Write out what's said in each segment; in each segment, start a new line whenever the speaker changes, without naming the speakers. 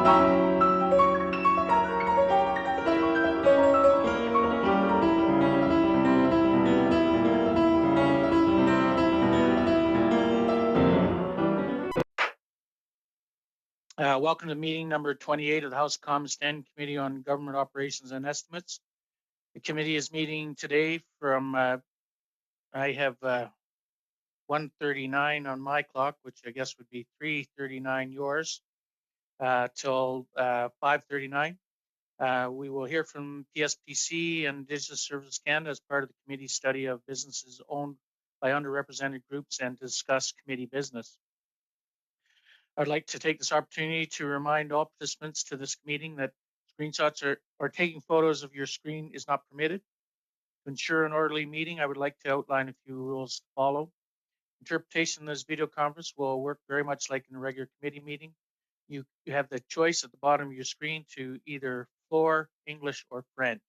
Welcome to meeting number 28 of the House of Commons Standing Committee on Government Operations and Estimates. The committee is meeting today from, I have 1:39 on my clock, which I guess would be 3:39 yours, till 5:39. We will hear from PSPC and Indigenous Services Canada as part of the committee's study of businesses owned by underrepresented groups and discuss committee business. I'd like to take this opportunity to remind all participants to this meeting that screenshots or taking photos of your screen is not permitted. To ensure an orderly meeting, I would like to outline a few rules to follow. Interpretation of this video conference will work very much like in a regular committee meeting. You have the choice at the bottom of your screen to either floor, English, or French.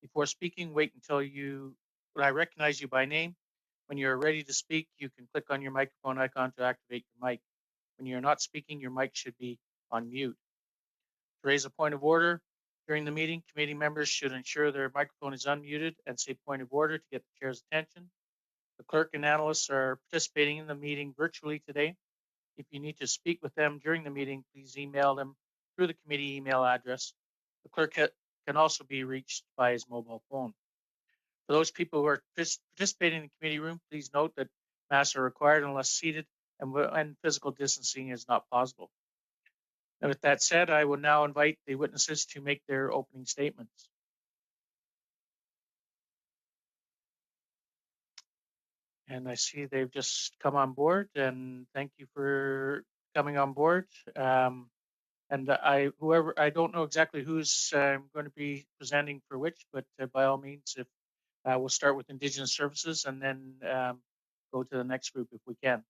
Before speaking, wait until I recognize you by name. When you're ready to speak, you can click on your microphone icon to activate your mic. When you're not speaking, your mic should be on mute. To raise a point of order during the meeting, committee members should ensure their microphone is unmuted and say point of order to get the chair's attention. The clerk and analysts are participating in the meeting virtually today. If you need to speak with them during the meeting, please email them through the committee email address. The clerk can also be reached by his mobile phone. For those people who are participating in the committee room, please note that masks are required unless seated and physical distancing is not possible. And with that said, I will now invite the witnesses to make their opening statements. And I see they've just come on board, and thank you for coming on board. And I don't know exactly who's going to be presenting for which, but by all means, if we'll start with Indigenous Services and then go to the next group if we can.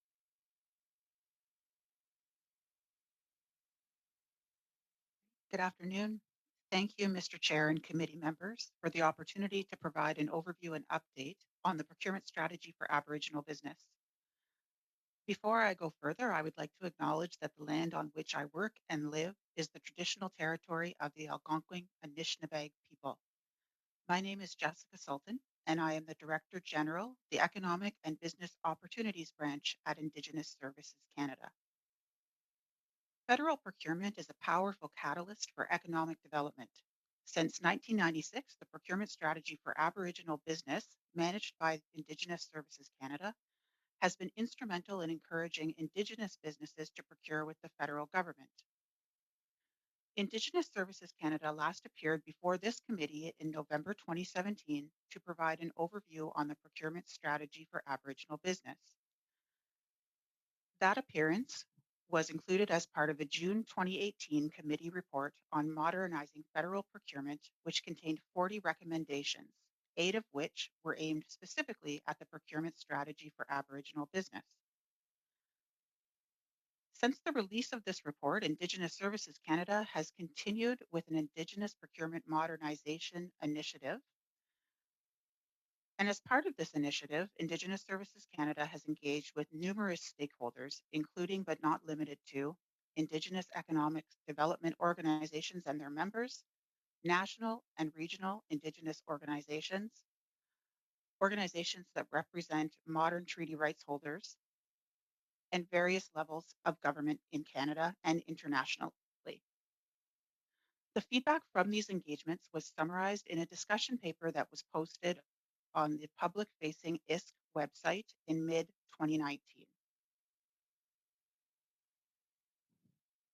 Good afternoon. Thank you, Mr. Chair and committee members, for the opportunity to provide an overview and update on the procurement strategy for Aboriginal business. Before I go further, I would like to acknowledge that the land on which I work and live is the traditional territory of the Algonquin Anishinaabe people. My name is Jessica Sultan, and I am the Director General, the Economic and Business Opportunities Branch at Indigenous Services Canada. Federal procurement is a powerful catalyst for economic development. Since 1996, the procurement strategy for Aboriginal business, managed by Indigenous Services Canada, has been instrumental in encouraging Indigenous businesses to procure with the federal government. Indigenous Services Canada last appeared before this committee in November 2017 to provide an overview on the procurement strategy for Aboriginal business. That appearance was included as part of the June 2018 committee report on modernizing federal procurement, which contained 40 recommendations, 8 of which were aimed specifically at the procurement strategy for Aboriginal business. Since the release of this report, Indigenous Services Canada has continued with an Indigenous Procurement Modernization Initiative. And as part of this initiative, Indigenous Services Canada has engaged with numerous stakeholders, including but not limited to Indigenous economic development organizations and their members, national and regional Indigenous organizations, organizations that represent modern treaty rights holders, and various levels of government in Canada and internationally. The feedback from these engagements was summarized in a discussion paper that was posted on the public-facing ISK website in mid-2019.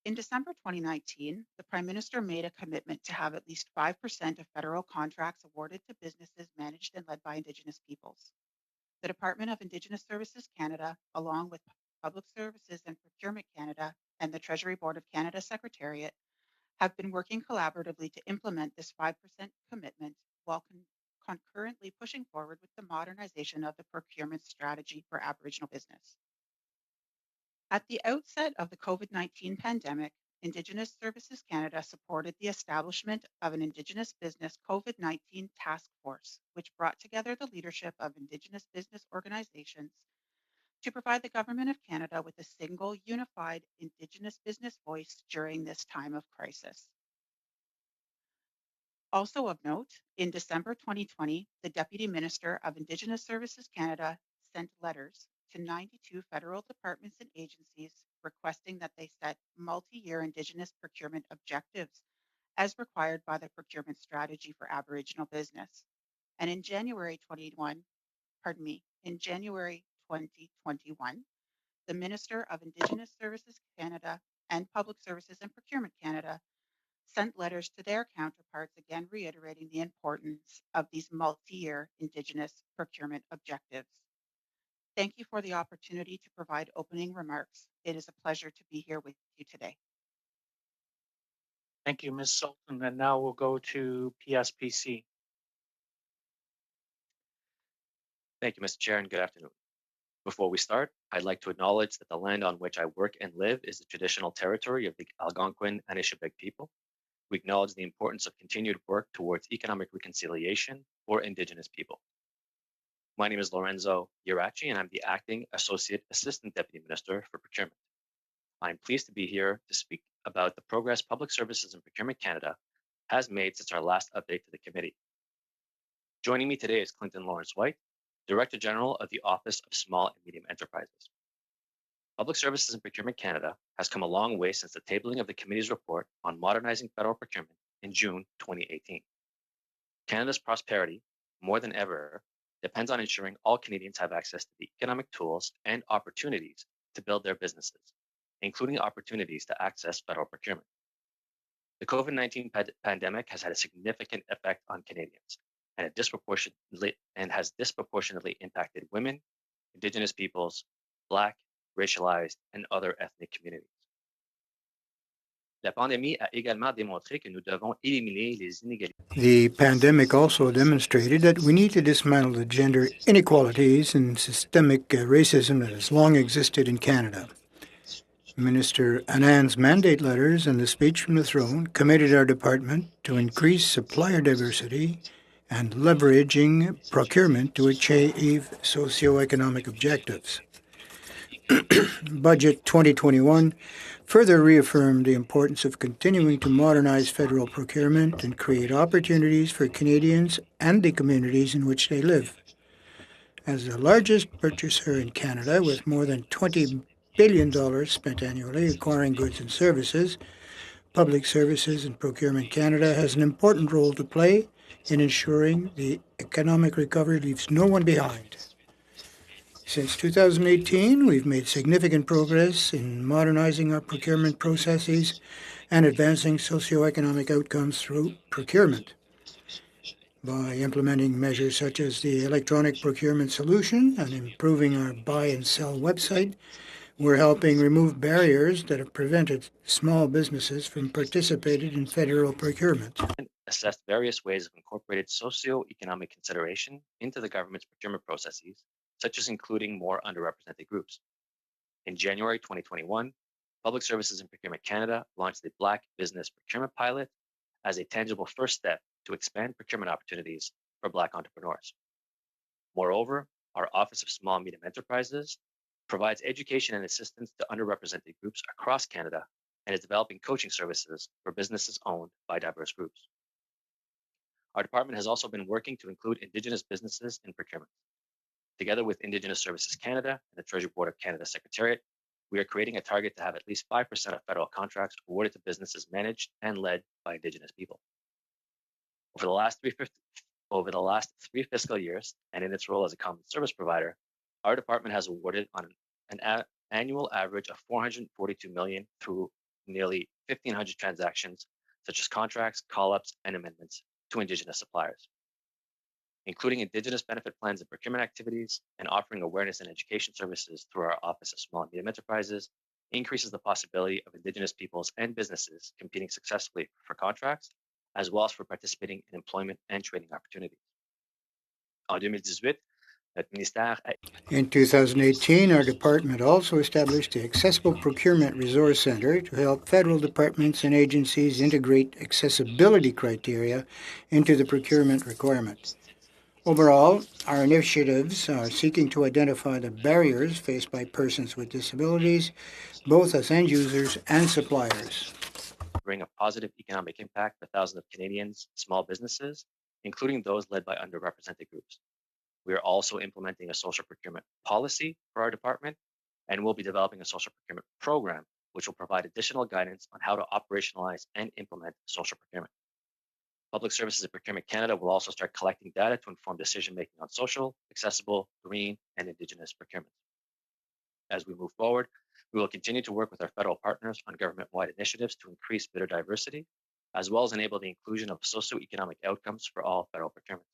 In December 2019, the Prime Minister made a commitment to have at least 5% of federal contracts awarded to businesses managed and led by Indigenous peoples. The Department of Indigenous Services Canada, along with Public Services and Procurement Canada and the Treasury Board of Canada Secretariat, have been working collaboratively to implement this 5% commitment while concurrently pushing forward with the modernization of the procurement strategy for Aboriginal business. At the outset of the COVID-19 pandemic, Indigenous Services Canada supported the establishment of an Indigenous Business COVID-19 Task Force, which brought together the leadership of Indigenous business organizations to provide the Government of Canada with a single, unified Indigenous business voice during this time of crisis. Also of note, in December 2020, the Deputy Minister of Indigenous Services Canada sent letters to 92 federal departments and agencies requesting that they set multi-year Indigenous procurement objectives as required by the Procurement Strategy for Aboriginal Business. And in January 2021, the Minister of Indigenous Services Canada and Public Services and Procurement Canada sent letters to their counterparts, again reiterating the importance of these multi-year Indigenous procurement objectives. Thank you for the opportunity to provide opening remarks. It is a pleasure to be here with you today.
Thank you, Ms. Sultan. And now we'll go to PSPC.
Thank you, Mr. Chair, and good afternoon. Before we start, I'd like to acknowledge that the land on which I work and live is the traditional territory of the Algonquin and Anishinaabe people. We acknowledge the importance of continued work towards economic reconciliation for Indigenous people. My name is Lorenzo Irachi, and I'm the Acting Associate Assistant Deputy Minister for Procurement. I'm pleased to be here to speak about the progress Public Services and Procurement Canada has made since our last update to the committee. Joining me today is Clinton Lawrence-White, Director General of the Office of Small and Medium Enterprises. Public Services and Procurement Canada has come a long way since the tabling of the committee's report on modernizing federal procurement in June 2018. Canada's prosperity, more than ever, depends on ensuring all Canadians have access to the economic tools and opportunities to build their businesses, including opportunities to access federal procurement. The COVID-19 pandemic has had a significant effect on Canadians and has disproportionately impacted women, Indigenous peoples, Black, racialized, and other ethnic communities.
The pandemic also demonstrated that we need to dismantle the gender inequalities and systemic racism that has long existed in Canada. Minister Anand's mandate letters and the speech from the throne committed our department to increase supplier diversity and leveraging procurement to achieve socioeconomic objectives. Budget 2021 further reaffirmed the importance of continuing to modernize federal procurement and create opportunities for Canadians and the communities in which they live. As the largest purchaser in Canada, with more than $20 billion spent annually acquiring goods and services, Public Services and Procurement Canada has an important role to play in ensuring the economic recovery leaves no one behind. Since 2018, we've made significant progress in modernizing our procurement processes and advancing socioeconomic outcomes through procurement. By implementing measures such as the electronic procurement solution and improving our buy and sell website, we're helping remove barriers that have prevented small businesses from participating in federal procurement.
Assessed various ways of incorporated socioeconomic consideration into the government's procurement processes, such as including more underrepresented groups. In January 2021, Public Services and Procurement Canada launched the Black Business Procurement Pilot as a tangible first step to expand procurement opportunities for Black entrepreneurs. Moreover, our Office of Small and Medium Enterprises provides education and assistance to underrepresented groups across Canada and is developing coaching services for businesses owned by diverse groups. Our department has also been working to include Indigenous businesses in procurement. Together with Indigenous Services Canada and the Treasury Board of Canada Secretariat, we are creating a target to have at least 5% of federal contracts awarded to businesses managed and led by Indigenous people. Over the last three fiscal years, and in its role as a common service provider, our department has awarded on an annual average of $442 million through nearly 1,500 transactions, such as contracts, call-ups, and amendments to Indigenous suppliers. Including Indigenous benefit plans and procurement activities, and offering awareness and education services through our Office of Small and Medium Enterprises, increases the possibility of Indigenous peoples and businesses competing successfully for contracts, as well as for participating in employment and training opportunities.
In 2018, our department also established the Accessible Procurement Resource Center to help federal departments and agencies integrate accessibility criteria into the procurement requirement. Overall, our initiatives are seeking to identify the barriers faced by persons with disabilities, both as end users and suppliers.
Bring a positive economic impact for thousands of Canadians, small businesses, including those led by underrepresented groups. We are also implementing a social procurement policy for our department, and we'll be developing a social procurement program, which will provide additional guidance on how to operationalize and implement social procurement. Public Services and Procurement Canada will also start collecting data to inform decision-making on social, accessible, green, and Indigenous procurement. As we move forward, we will continue to work with our federal partners on government-wide initiatives to increase bidder diversity, as well as enable the inclusion of socioeconomic outcomes for all federal procurement.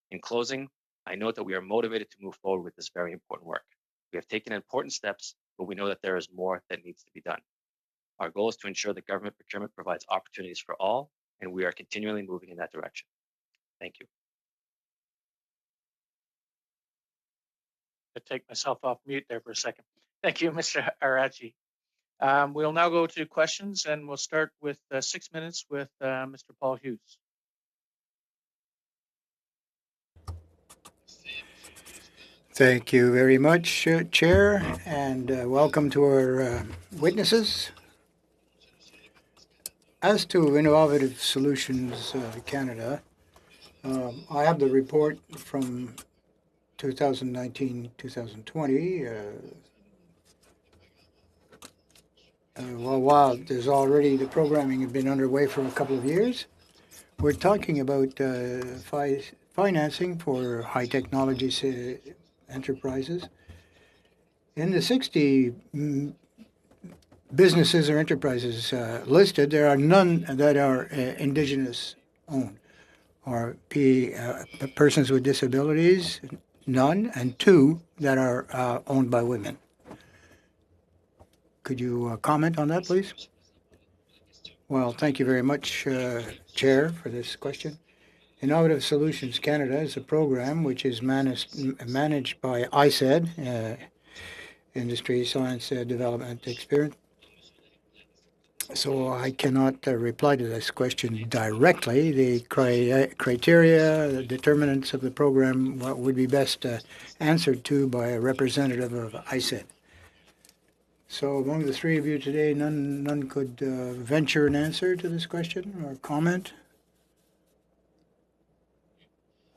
In closing, I note that we are motivated to move forward with this very important work. We have taken important steps, but we know that there is more that needs to be done. Our goal is to ensure that government procurement provides opportunities for all, and we are continually moving in that direction. Thank you.
To take myself off mute there for a second. Thank you, Mr. Arachi. We'll now go to questions, and we'll start with 6 minutes with Mr. Paul Hughes.
Thank you very much, Chair, and welcome to our witnesses. As to Innovative Solutions Canada, I have the report from 2019-2020. While there's already the programming has been underway for a couple of years, we're talking about financing for high technology enterprises. In the 60 businesses or enterprises listed, there are none that are Indigenous owned, or persons with disabilities, none, and 2 that are owned by women. Could you comment on that, please? Well, thank you very much, Chair, for this question. Innovative Solutions Canada is a program which is managed by ISED, Industry Science Development Experience. So I cannot reply to this question directly. The criteria, the determinants of the program would be best answered to by a representative of ISED. So among the 3 of you today, none could venture an answer to this question or comment?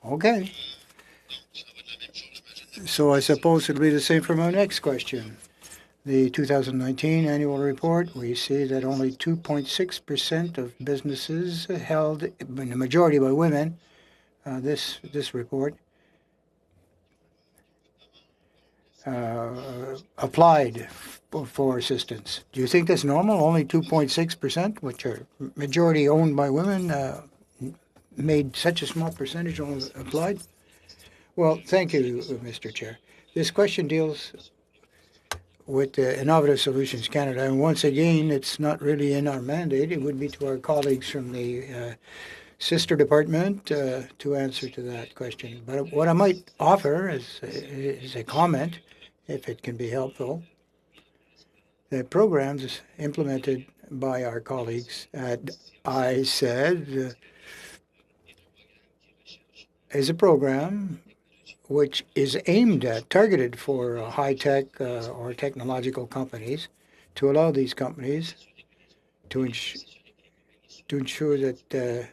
Okay. So I suppose it'll be the same for my next question. The 2019 annual report, we see that only 2.6% of businesses held, in the majority by women, this report, applied for assistance. Do you think that's normal? Only 2.6%, which are majority owned by women, made such a small percentage only applied? Well, thank you, Mr. Chair. This question deals with Innovative Solutions Canada, and once again, it's not really in our mandate. It would be to our colleagues from the sister department to answer to that question. But what I might offer is a comment, if it can be helpful. The programs implemented by our colleagues at ISED is a program which is aimed at, targeted for high-tech or technological companies, to allow these companies to ensure that,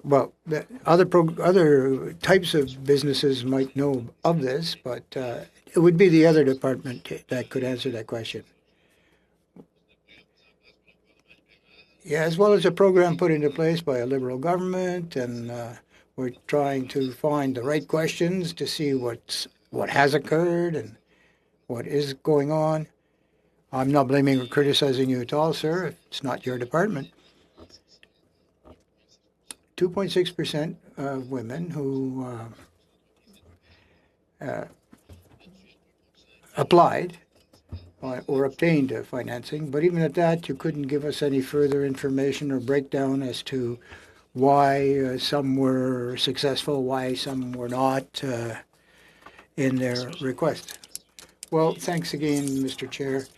well, that other types of businesses might know of this, but it would be the other department that could answer that question. Yeah, as well as a program put into place by a Liberal government, and we're trying to find the right questions to see what has occurred and what is going on. I'm not blaming or criticizing you at all, sir. It's not your department. 2.6% of women who applied or obtained financing, but even at that, you couldn't give us any further information or breakdown as to why some were successful, why some were not in their request. Well, thanks again, Mr. Chair.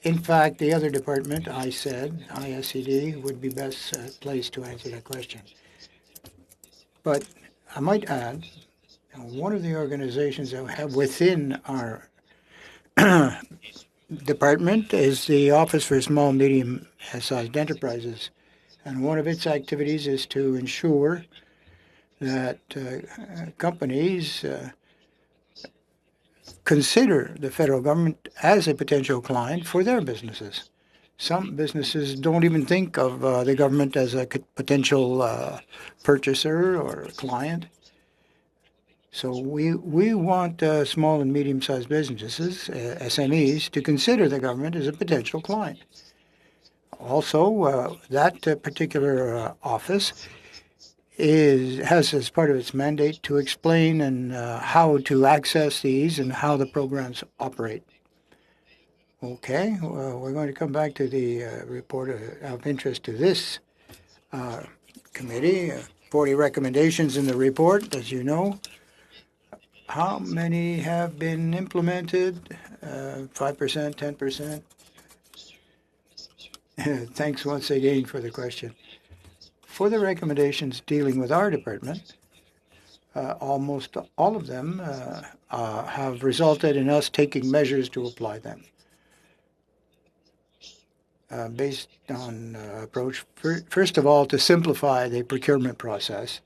In fact, the other department, ISED, would be best placed to answer that question. But I might add, one of the organizations that we have within our department is the Office for Small and Medium Sized Enterprises. And one of its activities is to ensure that companies consider the federal government as a potential client for their businesses. Some businesses don't even think of the government as a potential purchaser or client. So we want small and medium-sized businesses, SMEs, to consider the government as a potential client. Also, that particular office has as part of its mandate to explain and how to access these and how the programs operate. Okay, well, we're going to come back to the report of interest to this committee. 40 recommendations in the report, as you know. How many have been implemented? 5%, 10%? Thanks once again for the question. For the recommendations dealing with our department, almost all of them have resulted in us taking measures to apply them. Based on approach, first of all, to simplify the procurement process.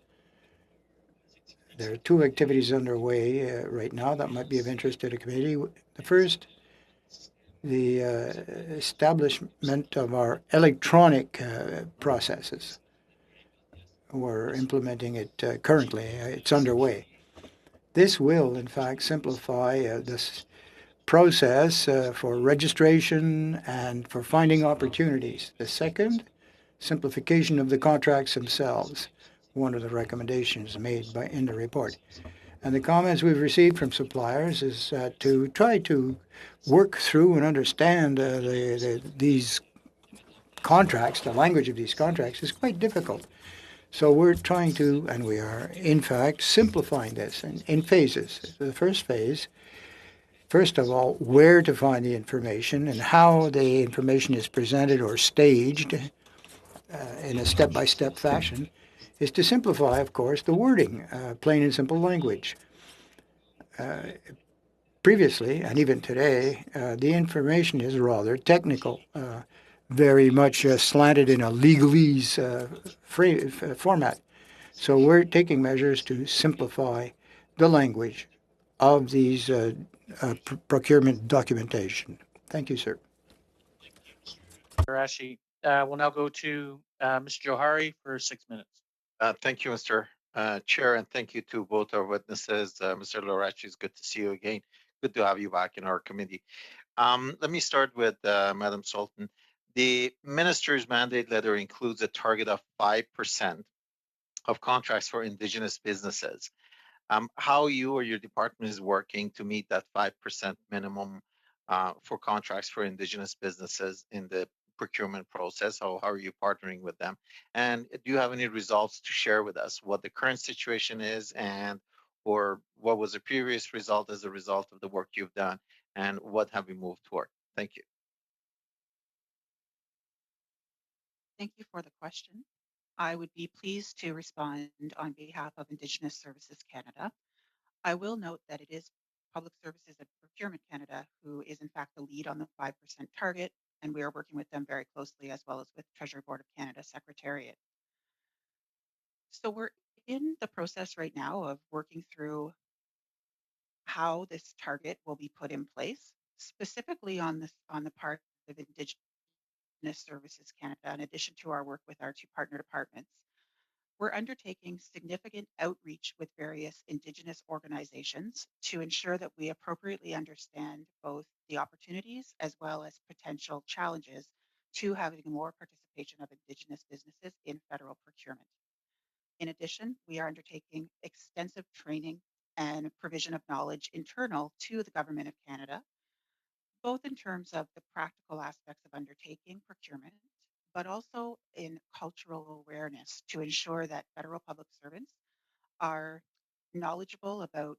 There are two activities underway right now that might be of interest to the committee. The first, the establishment of our electronic processes. We're implementing it currently. It's underway. This will, in fact, simplify this process for registration and for finding opportunities. The second, simplification of the contracts themselves, one of the recommendations made in the report. And the comments we've received from suppliers is to try to work through and understand these contracts. The language of these contracts is quite difficult. So we're trying to, and we are, in fact, simplifying this in phases. The first phase, first of all, where to find the information and how the information is presented or staged in a step-by-step fashion, is to simplify, of course, the wording, plain and simple language. Previously, and even today, the information is rather technical, very much slanted in a legalese format. So we're taking measures to simplify the language of these procurement documentation. Thank you, sir.
Arashi. We'll now go to Mr. Johari for 6 minutes.
Thank you, Mr. Chair, and thank you to both our witnesses. Mr. Lorachi, it's good to see you again. Good to have you back in our committee. Let me start with Madam Sultan. The minister's mandate letter includes a target of 5% of contracts for Indigenous businesses. How you or your department is working to meet that 5% minimum for contracts for Indigenous businesses in the procurement process? How are you partnering with them? And do you have any results to share with us, what the current situation is, and or what was the previous result as a result of the work you've done, and what have we moved toward? Thank you.
Thank you for the question. I would be pleased to respond on behalf of Indigenous Services Canada. I will note that it is Public Services and Procurement Canada who is in fact the lead on the 5% target, and we are working with them very closely as well as with Treasury Board of Canada Secretariat. So we're in the process right now of working through how this target will be put in place, specifically on the part of Indigenous Services Canada, in addition to our work with our two partner departments. We're undertaking significant outreach with various Indigenous organizations to ensure that we appropriately understand both the opportunities as well as potential challenges to having more participation of Indigenous businesses in federal procurement. In addition, we are undertaking extensive training and provision of knowledge internal to the Government of Canada, both in terms of the practical aspects of undertaking procurement, but also in cultural awareness to ensure that federal public servants are knowledgeable about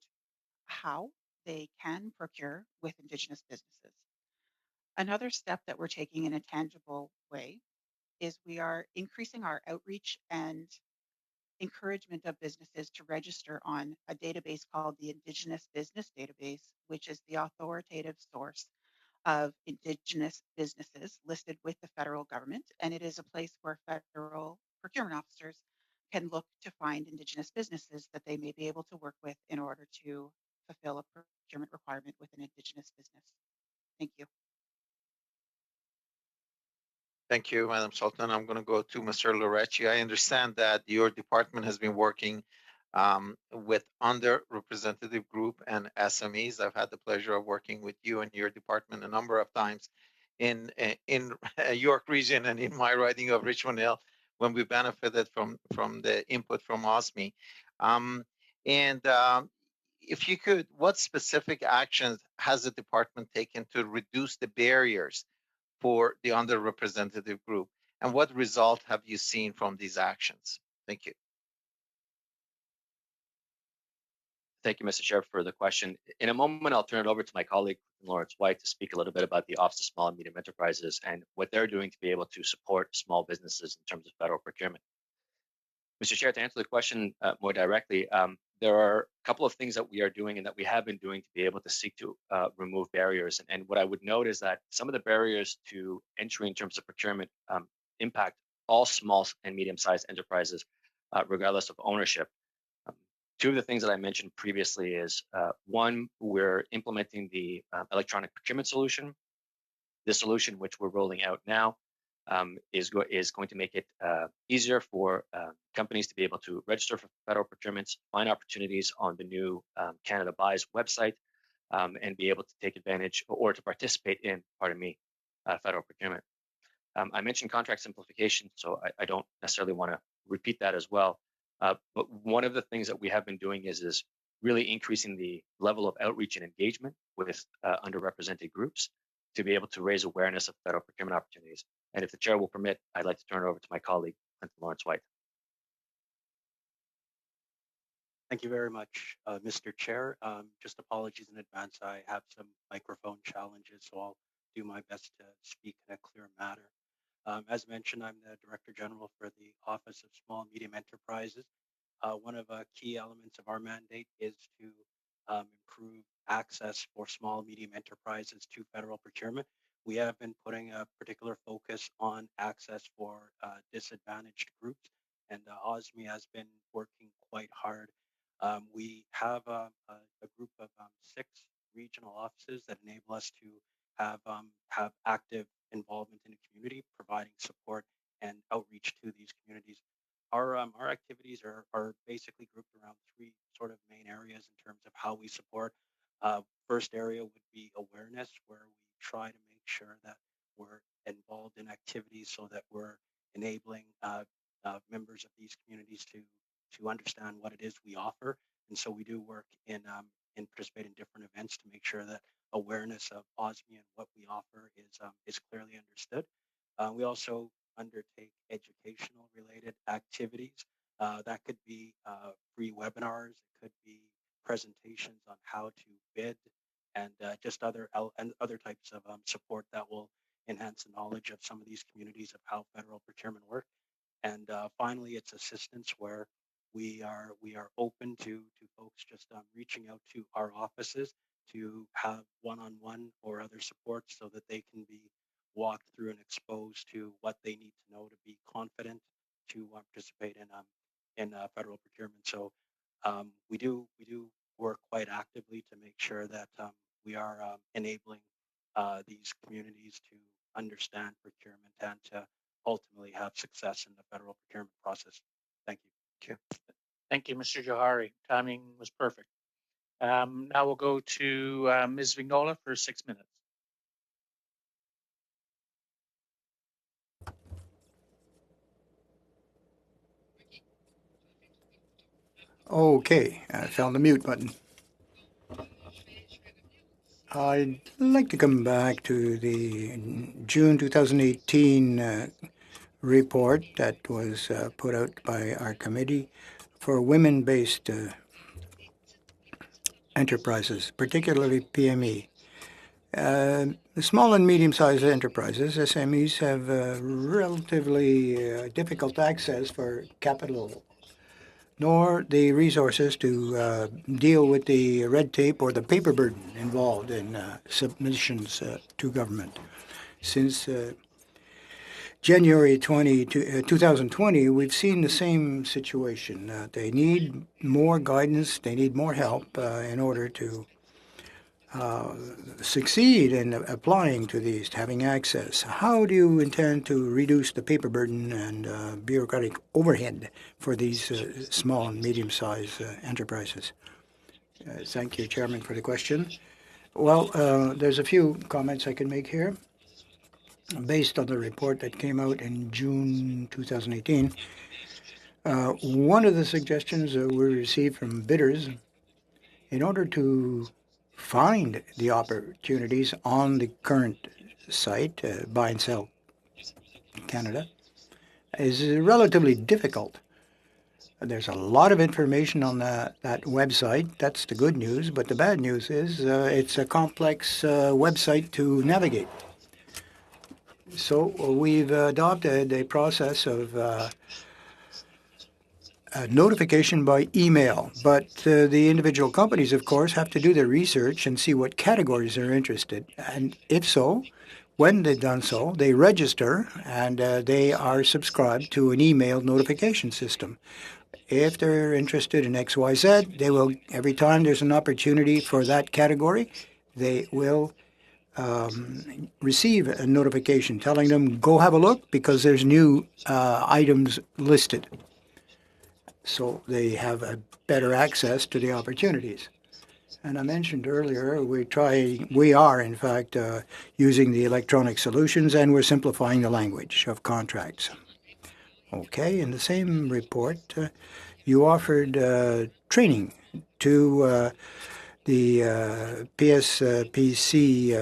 how they can procure with Indigenous businesses. Another step that we're taking in a tangible way is we are increasing our outreach and encouragement of businesses to register on a database called the Indigenous Business Database, which is the authoritative source of Indigenous businesses listed with the federal government. And it is a place where federal procurement officers can look to find Indigenous businesses that they may be able to work with in order to fulfill a procurement requirement with an Indigenous business. Thank you.
Thank you, Madam Sultan. I'm going to go to Mr. Lorecci. I understand that your department has been working with underrepresented group and SMEs. I've had the pleasure of working with you and your department a number of times in York region and in my riding of Richmond Hill when we benefited from the input from OSME. If you could, what specific actions has the department taken to reduce the barriers for the underrepresented group? And what result have you seen from these actions? Thank you.
Thank you, Mr. Chair, for the question. In a moment, I'll turn it over to my colleague, Lawrence White, to speak a little bit about the Office of Small and Medium Enterprises and what they're doing to be able to support small businesses in terms of federal procurement. Mr. Chair, to answer the question more directly, there are a couple of things that we are doing and that we have been doing to be able to seek to remove barriers. And what I would note is that some of the barriers to entry in terms of procurement impact all small and medium-sized enterprises, regardless of ownership. Two of the things that I mentioned previously is one, we're implementing the electronic procurement solution. The solution which we're rolling out now is going to make it easier for companies to be able to register for federal procurements, find opportunities on the new Canada Buys website, and be able to take advantage or to participate in, federal procurement. I mentioned contract simplification, so I don't necessarily want to repeat that as well. But one of the things that we have been doing is really increasing the level of outreach and engagement with underrepresented groups to be able to raise awareness of federal procurement opportunities. And if the chair will permit, I'd like to turn it over to my colleague, Lawrence White.
Thank you very much, Mr. Chair. Just apologies in advance. I have some microphone challenges, so I'll do my best to speak in a clear manner. As mentioned, I'm the Director General for the Office of Small and Medium Enterprises. One of the key elements of our mandate is to improve access for small and medium enterprises to federal procurement. We have been putting a particular focus on access for disadvantaged groups, and OSME has been working quite hard. We have a group of 6 regional offices that enable us to have active involvement in the community, providing support and outreach to these communities. Our activities are basically grouped around 3 sort of main areas in terms of how we support. First area would be awareness, where we try to make sure that we're involved in activities so that we're enabling members of these communities to understand what it is we offer. And so we do work in participate in different events to make sure that awareness of OSME and what we offer is clearly understood. We also undertake educational related activities. That could be free webinars, it could be presentations on how to bid, and just other types of support that will enhance the knowledge of some of these communities of how federal procurement works. And finally, it's assistance, where we are open to folks just reaching out to our offices to have one-on-one or other support so that they can be walked through and exposed to what they need to know to be confident to participate in federal procurement. So we do work quite actively to make sure that we are enabling these communities to understand procurement and to ultimately have success in the federal procurement process. Thank you.
Thank you, Mr. Johari. Timing was perfect. Now we'll go to Ms. Vignola for 6 minutes.
Okay, I found the mute button. I'd like to come back to the June 2018 report that was put out by our committee for women-based enterprises, particularly PME. The small and medium-sized enterprises, SMEs, have relatively difficult access for capital nor the resources to deal with the red tape or the paper burden involved in submissions to government. Since January 2020, we've seen the same situation. They need more guidance, they need more help in order to succeed in applying to these, having access. How do you intend to reduce the paper burden and bureaucratic overhead for these small and medium-sized enterprises? Thank you, Chairman, for the question. Well, there's a few comments I can make here. Based on the report that came out in June 2018, one of the suggestions we received from bidders, in order to find the opportunities on the current site, Buy and Sell Canada, is relatively difficult. There's a lot of information on that website. That's the good news. But the bad news is it's a complex website to navigate. So we've adopted a process of notification by email, but the individual companies, of course, have to do their research and see what categories they're interested. And if so, when they've done so, they register and they are subscribed to an email notification system. If they're interested in XYZ, they will, every time there's an opportunity for that category, they will receive a notification telling them, go have a look because there's new items listed. So they have a better access to the opportunities. And I mentioned earlier, we are in fact using the electronic solutions, and we're simplifying the language of contracts. Okay, in the same report, you offered training to the PSPC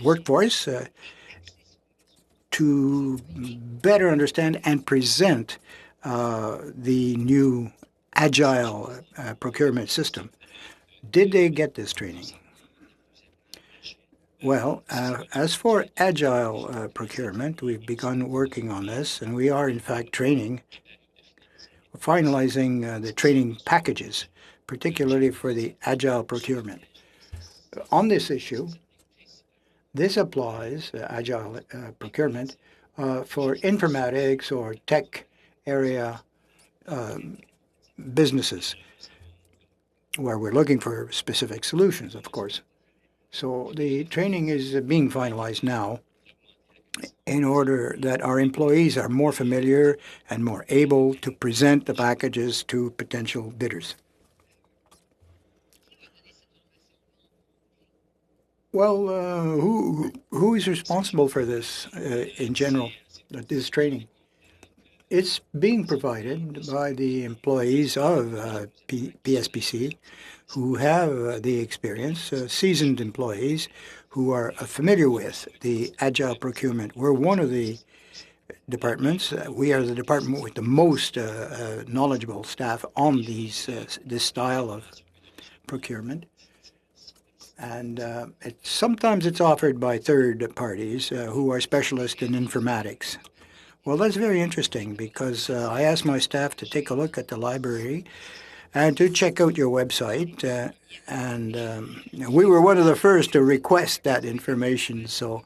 workforce to better understand and present the new agile procurement system. Did they get this training? Well, as for agile procurement, we've begun working on this, and we are in fact finalizing the training packages, particularly for the agile procurement. On this issue, this applies, agile procurement, for informatics or tech area businesses, where we're looking for specific solutions, of course. So the training is being finalized now in order that our employees are more familiar and more able to present the packages to potential bidders. Well, who is responsible for this in general, this training? It's being provided by the employees of PSPC who have the experience, seasoned employees who are familiar with the agile procurement. We're one of the departments. We are the department with the most knowledgeable staff on this style of procurement. And sometimes it's offered by third parties who are specialists in informatics. Well, that's very interesting because I asked my staff to take a look at the library and to check out your website. And we were one of the first to request that information, so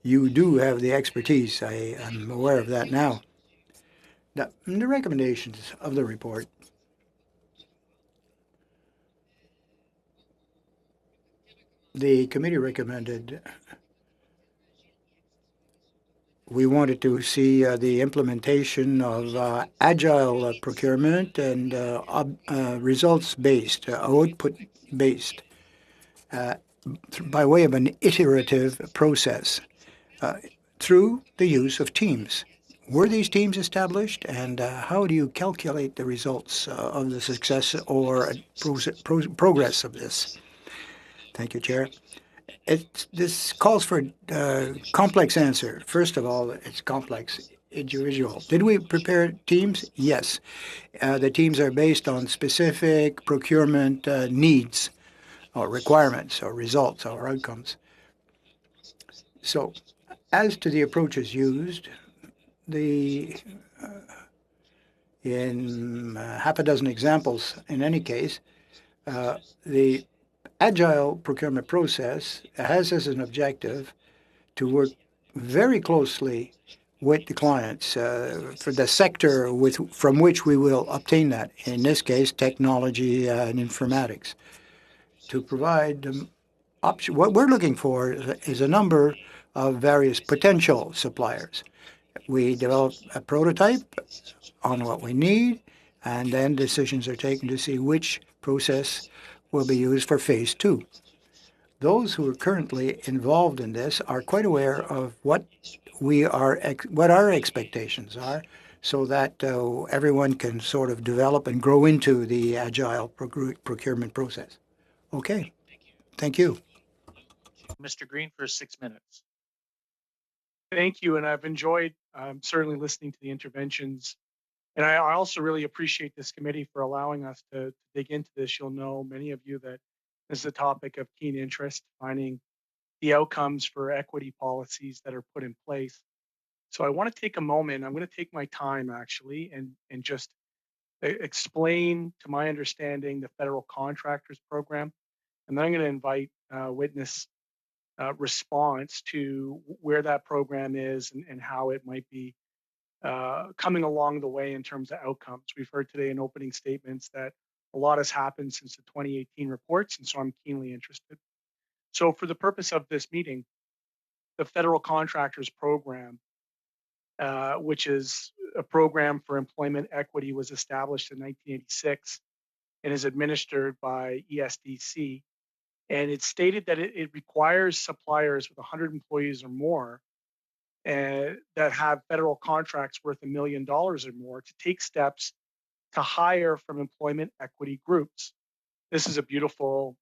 you do have the expertise. I am aware of that now. The recommendations of the report. The committee recommended we wanted to see the implementation of agile procurement and results-based, output-based, by way of an iterative process through the use of teams. Were these teams established, and how do you calculate the results of the success or progress of this? Thank you, Chair. This calls for a complex answer. First of all, it's complex, individual. Did we prepare teams? Yes. The teams are based on specific procurement needs or requirements or results or outcomes. So as to the approaches used, the in half a dozen examples in any case. The agile procurement process has as an objective to work very closely with the clients for the sector from which we will obtain that, in this case, technology and informatics, to provide options. What we're looking for is a number of various potential suppliers. We develop a prototype on what we need, and then decisions are taken to see which process will be used for phase two. Those who are currently involved in this are quite aware of what our expectations are, so that everyone can sort of develop and grow into the agile procurement process. Okay, thank you.
Mr. Green for 6 minutes.
Thank you, and I've enjoyed certainly listening to the interventions. And I also really appreciate this committee for allowing us to dig into this. You'll know, many of you, that this is a topic of keen interest, finding the outcomes for equity policies that are put in place. So I want to take a moment. I'm going to take my time actually and just explain, to my understanding, the federal contractors program, and then I'm going to invite witness response to where that program is and how it might be coming along the way in terms of outcomes. We've heard today in opening statements that a lot has happened since the 2018 reports, and so I'm keenly interested. So for the purpose of this meeting, the Federal Contractors Program, which is a program for employment equity, was established in 1986 and is administered by ESDC. And it's stated that it requires suppliers with 100 employees or more that have federal contracts worth $1 million or more to take steps to hire from employment equity groups. This is a beautiful,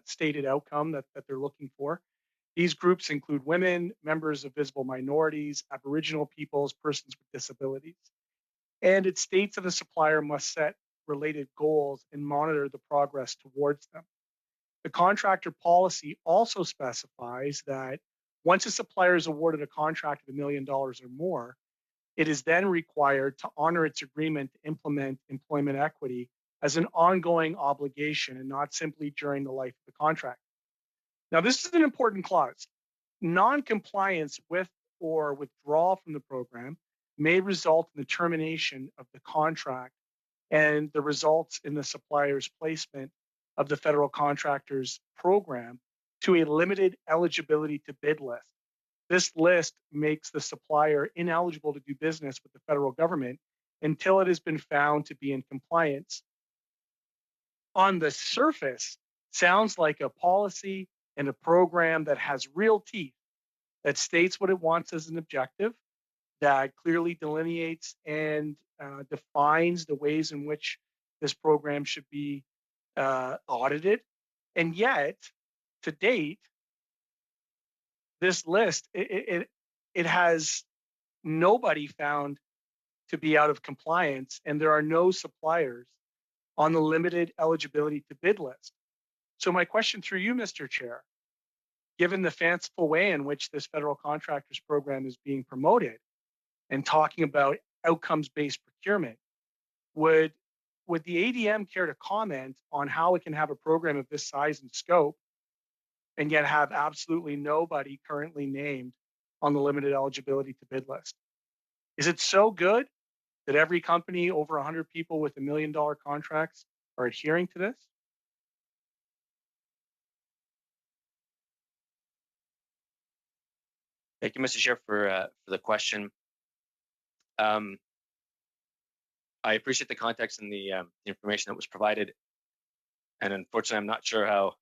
stated outcome that they're looking for. These groups include women, members of visible minorities, Aboriginal peoples, persons with disabilities. And it states that a supplier must set related goals and monitor the progress towards them. The contractor policy also specifies that once a supplier is awarded a contract of $1 million or more, it is then required to honor its agreement to implement employment equity as an ongoing obligation and not simply during the life of the contract. Now, this is an important clause. Non-compliance with or withdrawal from the program may result in the termination of the contract and the results in the supplier's placement of the federal contractors program to a limited eligibility to bid list. This list makes the supplier ineligible to do business with the federal government until it has been found to be in compliance. On the surface, sounds like a policy and a program that has real teeth, that states what it wants as an objective, that clearly delineates and defines the ways in which this program should be audited. And yet, to date, this list, it has nobody found to be out of compliance, and there are no suppliers on the limited eligibility to bid list. So my question through you, Mr. Chair, given the fanciful way in which this federal contractors program is being promoted and talking about outcomes-based procurement, would the ADM care to comment on how it can have a program of this size and scope and yet have absolutely nobody currently named on the limited eligibility to bid list? Is it so good that every company over 100 people with $1 million contracts are adhering to this?
Thank you, Mr. Chair, for the question. I appreciate the context and the information that was provided, and unfortunately, I'm not sure how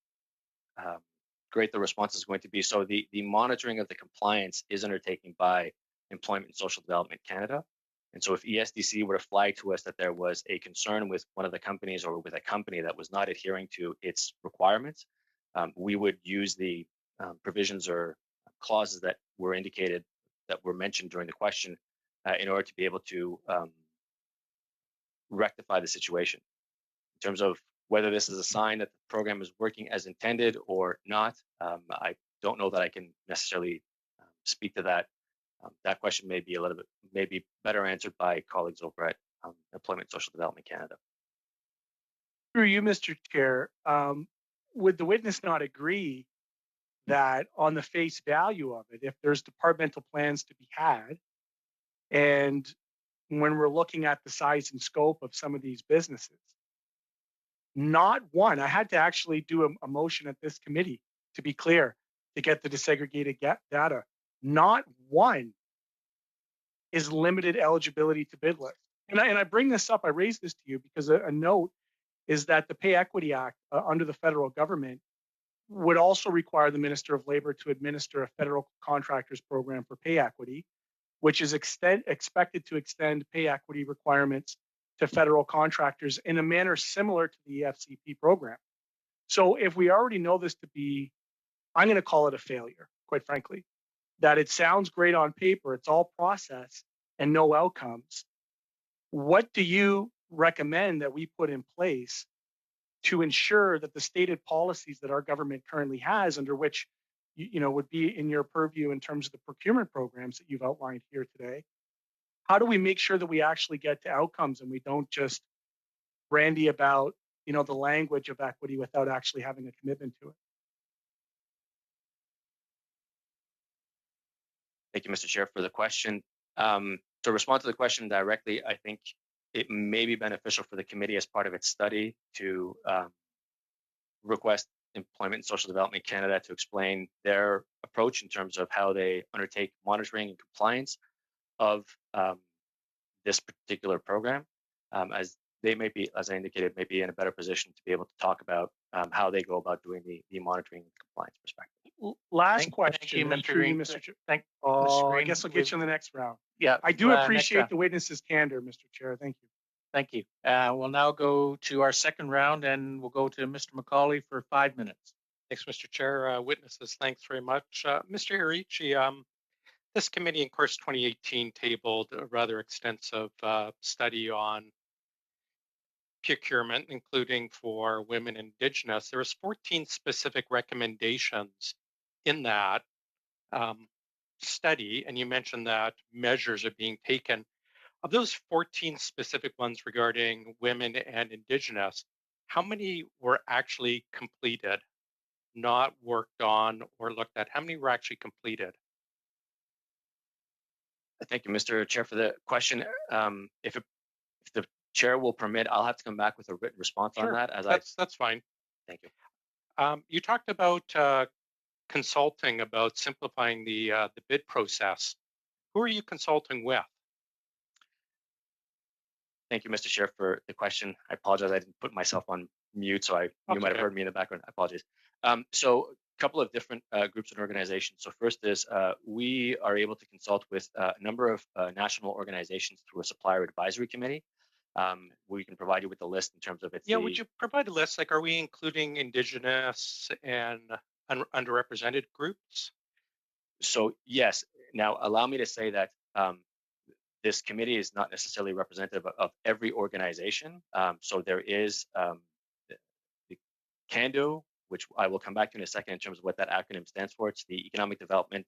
great the response is going to be. So the monitoring of the compliance is undertaken by Employment and Social Development Canada. And so if ESDC were to flag to us that there was a concern with one of the companies or with a company that was not adhering to its requirements, we would use the provisions or clauses that were indicated, that were mentioned during the question, in order to be able to rectify the situation. In terms of whether this is a sign that the program is working as intended or not, I don't know that I can necessarily speak to that. That question may be better answered by colleagues over at Employment Social Development Canada.
Through you, Mr. Chair, would the witness not agree that on the face value of it, if there's departmental plans to be had, and when we're looking at the size and scope of some of these businesses, not one, I had to actually do a motion at this committee, to be clear, to get the disaggregated data. Not one is limited eligibility to bid list. And I bring this up, I raise this to you because a note is that the Pay Equity Act under the federal government would also require the Minister of Labor to administer a federal contractors program for pay equity, which is expected to extend pay equity requirements to federal contractors in a manner similar to the FCP program. So if we already know this to be, I'm going to call it a failure, quite frankly, that it sounds great on paper, it's all process and no outcomes. What do you recommend that we put in place to ensure that the stated policies that our government currently has, under which would be in your purview in terms of the procurement programs that you've outlined here today, how do we make sure that we actually get to outcomes and we don't just brandy about the language of equity without actually having a commitment to it?
Thank you, Mr. Chair, for the question. To respond to the question directly, I think it may be beneficial for the committee as part of its study to request Employment and Social Development Canada to explain their approach in terms of how they undertake monitoring and compliance of this particular program, as they may be, as I indicated, may be in a better position to be able to talk about how they go about doing the monitoring and compliance perspective.
Last question.
Thank you,
and
Mr.
through you,
Green.
Mr. Chair.
Thank
Oh,
Mr.
I
Green.
guess I'll get you in the next round.
Yeah,
I do
next
appreciate
round.
the witness's candor, Mr. Chair. Thank you.
Thank you. We'll now go to our second round, and we'll go to Mr. McCauley for 5 minutes.
Thanks, Mr. Chair. Witnesses, thanks very much. Mr. Hirichi, this committee in course 2018 tabled a rather extensive study on procurement, including for women and Indigenous. There was 14 specific recommendations in that study, and you mentioned that measures are being taken. Of those 14 specific ones regarding women and Indigenous, how many were actually completed, not worked on or looked at? How many were actually completed?
Thank you, Mr. Chair, for the question. If the chair will permit, I'll have to come back with a written response on that.
That's fine.
Thank you.
You talked about consulting about simplifying the bid process. Who are you consulting with?
Thank you, Mr. Chair, for the question. I apologize. I didn't put myself on mute, so you might have heard me in the background. I apologize. So a couple of different groups and organizations. So first is we are able to consult with a number of national organizations through a supplier advisory committee. We can provide you with the list in terms of its.
Yeah, would you provide a list? Like, are we including Indigenous and underrepresented groups?
So yes. Now, allow me to say that this committee is not necessarily representative of every organization. So there is the CANDO, which I will come back to in a second in terms of what that acronym stands for. It's the Economic Development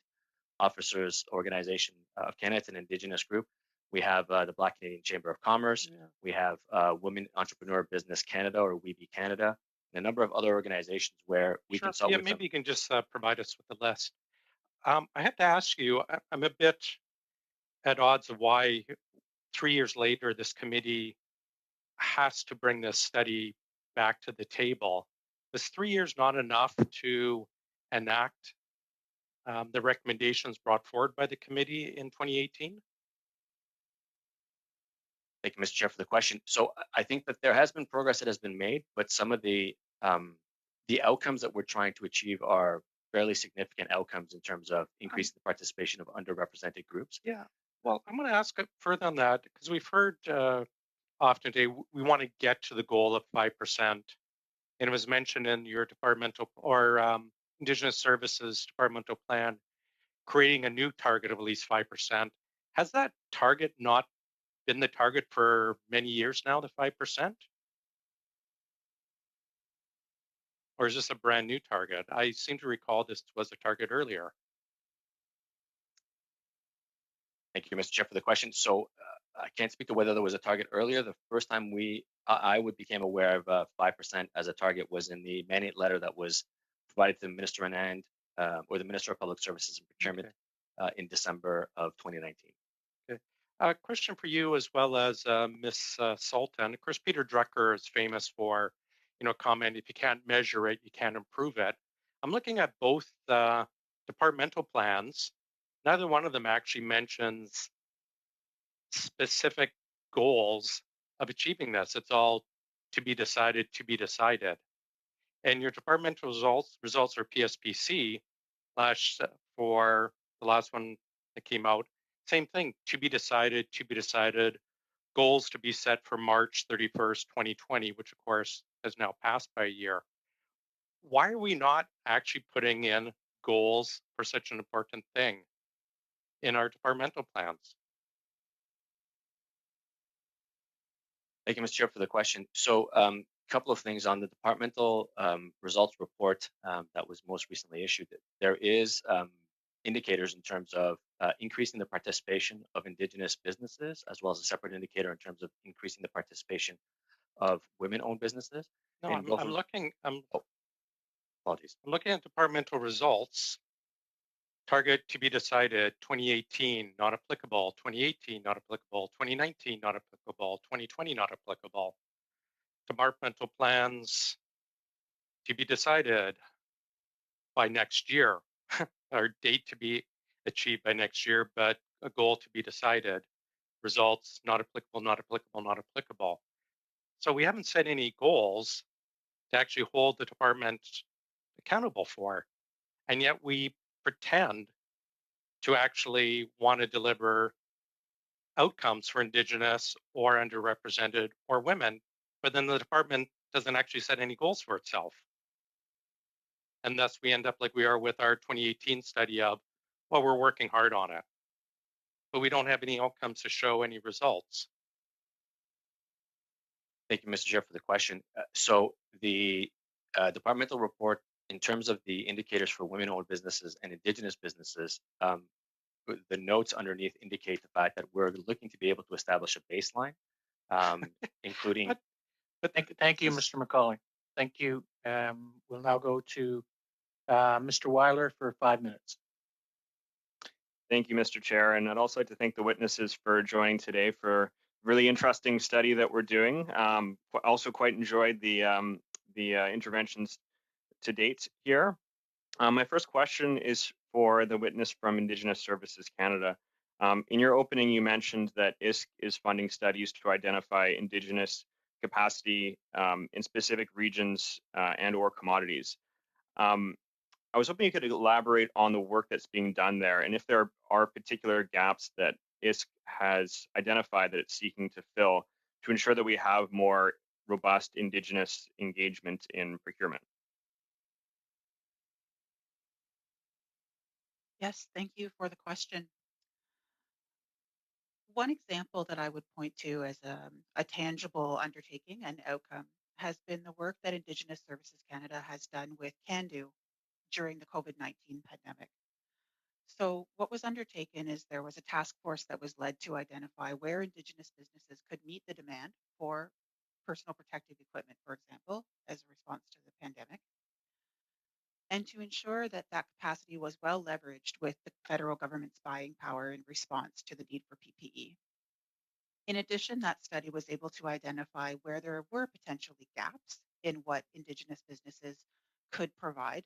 Officers Organization of Canada. It's an Indigenous group. We have the Black Canadian Chamber of Commerce. Yeah. We have Women Entrepreneur Business Canada, or WEBE Canada, and a number of other organizations where we consult with them.
Maybe you can just provide us with the list. I have to ask you, I'm a bit at odds of why 3 years later this committee has to bring this study back to the table. Was 3 years not enough to enact the recommendations brought forward by the committee in 2018?
Thank you, Mr. Chair, for the question. So I think that there has been progress that has been made, but some of the outcomes that we're trying to achieve are fairly significant outcomes in terms of increasing the participation of underrepresented groups.
Yeah. Well, I'm going to ask further on that because we've heard often today we want to get to the goal of 5%. And it was mentioned in your departmental or Indigenous Services departmental plan, creating a new target of at least 5%. Has that target not been the target for many years now, the 5%? Or is this a brand new target? I seem to recall this was a target earlier.
Thank you, Mr. Chair, for the question. So I can't speak to whether there was a target earlier. The first time I became aware of 5% as a target was in the mandate letter that was provided to the Minister Anand, or the Minister of Public Services and Procurement, in December of 2019.
Okay. A question for you as well as Ms. Sultan. Of course, Peter Drucker is famous for, comment, if you can't measure it, you can't improve it. I'm looking at both departmental plans. Neither one of them actually mentions specific goals of achieving this. It's all to be decided, to be decided. And your departmental results are PSPC for the last one that came out. Same thing, to be decided, goals to be set for March 31st, 2020, which of course has now passed by a year. Why are we not actually putting in goals for such an important thing in our departmental plans?
Thank you, Mr. Chair, for the question. So a couple of things on the departmental results report that was most recently issued. There is indicators in terms of increasing the participation of Indigenous businesses, as well as a separate indicator in terms of increasing the participation of women-owned businesses.
No, I'm looking.
Apologies.
I'm looking at departmental results. Target to be decided, 2018, not applicable, 2018, not applicable, 2019, not applicable, 2020, not applicable. Departmental plans to be decided by next year, or date to be achieved by next year, but a goal to be decided. Results, not applicable, not applicable, not applicable. So we haven't set any goals to actually hold the department accountable for. And yet we pretend to actually want to deliver outcomes for Indigenous or underrepresented or women, but then the department doesn't actually set any goals for itself. And thus we end up like we are with our 2018 study of, well, we're working hard on it, but we don't have any outcomes to show any results.
Thank you, Mr. Chair, for the question. So the departmental report, in terms of the indicators for women-owned businesses and Indigenous businesses, the notes underneath indicate the fact that we're looking to be able to establish a baseline, including.
Thank you, Mr. McCauley. Thank you. We'll now go to Mr. Weiler for 5 minutes.
Thank you, Mr. Chair. And I'd also like to thank the witnesses for joining today for a really interesting study that we're doing. Also quite enjoyed the interventions to date here. My first question is for the witness from Indigenous Services Canada. In your opening, you mentioned that ISC is funding studies to identify Indigenous capacity in specific regions and or commodities. I was hoping you could elaborate on the work that's being done there, and if there are particular gaps that ISC has identified that it's seeking to fill to ensure that we have more robust Indigenous engagement in procurement.
Yes, thank you for the question. One example that I would point to as a tangible undertaking and outcome has been the work that Indigenous Services Canada has done with CANDO during the COVID-19 pandemic. So what was undertaken is there was a task force that was led to identify where Indigenous businesses could meet the demand for personal protective equipment, for example, as a response to the pandemic, and to ensure that that capacity was well leveraged with the federal government's buying power in response to the need for PPE. In addition, that study was able to identify where there were potentially gaps in what Indigenous businesses could provide,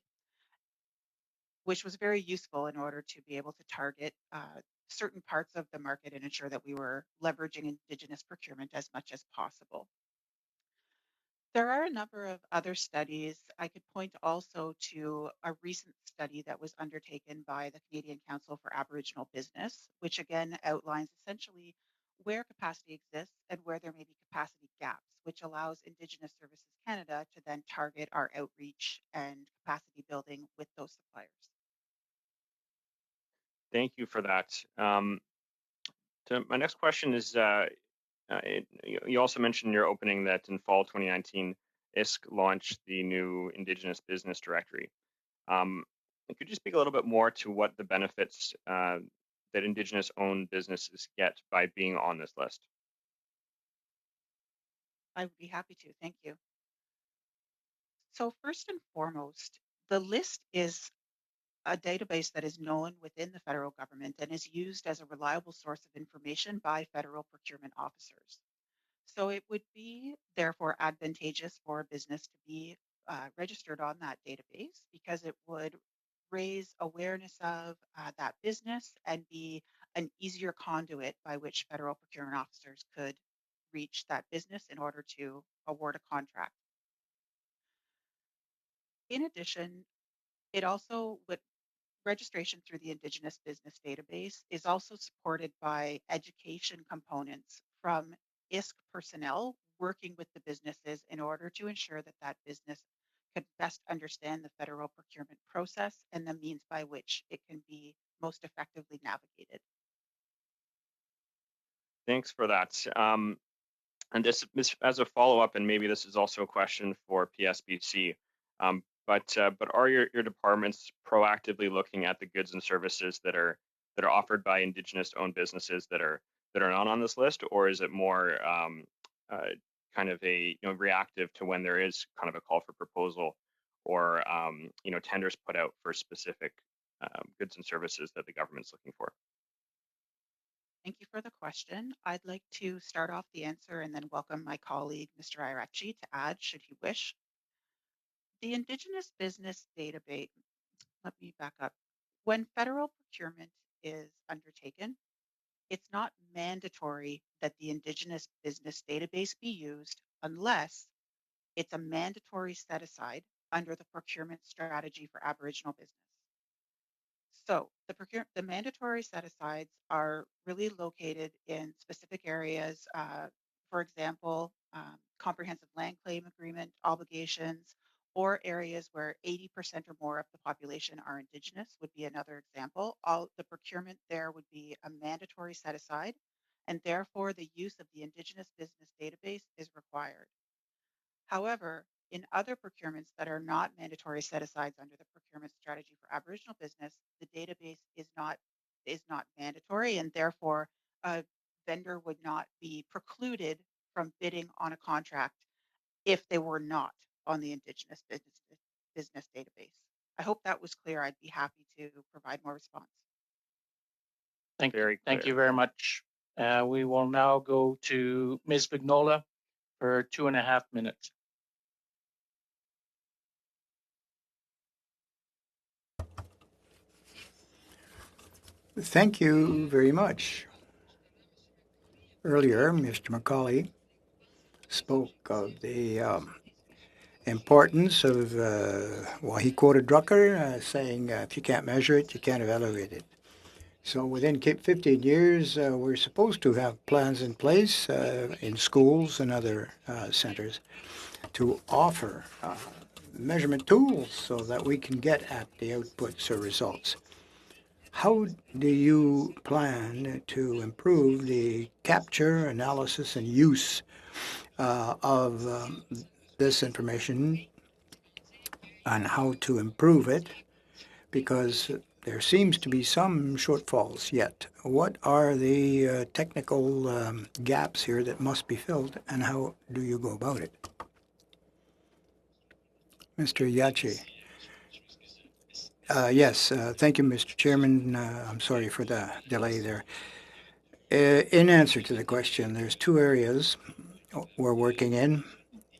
which was very useful in order to be able to target certain parts of the market and ensure that we were leveraging Indigenous procurement as much as possible. There are a number of other studies. I could point also to a recent study that was undertaken by the Canadian Council for Aboriginal Business, which again outlines essentially where capacity exists and where there may be capacity gaps, which allows Indigenous Services Canada to then target our outreach and capacity building with those suppliers.
Thank you for that. So my next question is, you also mentioned in your opening that in fall 2019, ISC launched the new Indigenous Business Directory. Could you speak a little bit more to what the benefits that Indigenous-owned businesses get by being on this list?
I would be happy to. Thank you. So first and foremost, the list is a database that is known within the federal government and is used as a reliable source of information by federal procurement officers. So it would be therefore advantageous for a business to be registered on that database because it would raise awareness of that business and be an easier conduit by which federal procurement officers could reach that business in order to award a contract. In addition, it also would registration through the Indigenous Business Database is also supported by education components from ISC personnel working with the businesses in order to ensure that that business could best understand the federal procurement process and the means by which it can be most effectively navigated.
Thanks for that. And this as a follow-up, and maybe this is also a question for PSBC, but are your departments proactively looking at the goods and services that are offered by Indigenous-owned businesses that are not on this list, or is it more kind of a reactive to when there is kind of a call for proposal or tenders put out for specific goods and services that the government's looking for?
Thank you for the question. I'd like to start off the answer and then welcome my colleague, Mr. Irachi, to add should he wish. The Indigenous Business Database, let me back up. When federal procurement is undertaken, it's not mandatory that the Indigenous Business Database be used unless it's a mandatory set aside under the procurement strategy for Aboriginal business. So the mandatory set-asides are really located in specific areas. For example, comprehensive land claim agreement obligations, or areas where 80% or more of the population are Indigenous would be another example. All the procurement there would be a mandatory set-aside, and therefore the use of the Indigenous Business Database is required. However, in other procurements that are not mandatory set-asides under the procurement strategy for Aboriginal business, the database is not mandatory, and therefore a vendor would not be precluded from bidding on a contract if they were not on the Indigenous business database. I hope that was clear. I'd be happy to provide more response.
Thank you.
Very
Thank
clear.
you very much. We will now go to Ms. Vignola for 2.5 minutes.
Thank you very much. Earlier, Mr. McCauley spoke of the importance of, well, he quoted Drucker saying, if you can't measure it, you can't evaluate it. So within 15 years, we're supposed to have plans in place in schools and other centers to offer measurement tools so that we can get at the outputs or results. How do you plan to improve the capture, analysis, and use of this information and how to improve it? Because there seems to be some shortfalls yet. What are the technical gaps here that must be filled, and how do you go about it? Mr. Yachi. Yes, thank you, Mr. Chairman. I'm sorry for the delay there. In answer to the question, there's two areas we're working in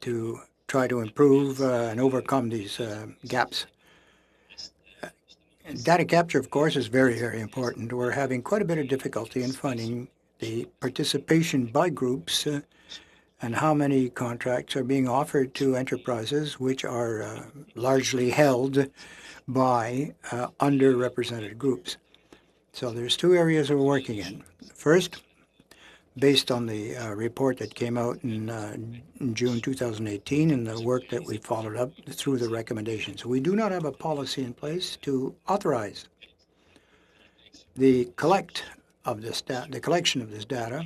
to try to improve and overcome these gaps. Data capture, of course, is very, very important. We're having quite a bit of difficulty in finding the participation by groups and how many contracts are being offered to enterprises which are largely held by underrepresented groups. So there's two areas we're working in. First, based on the report that came out in June 2018 and the work that we followed up through the recommendations. We do not have a policy in place to authorize the collection of this data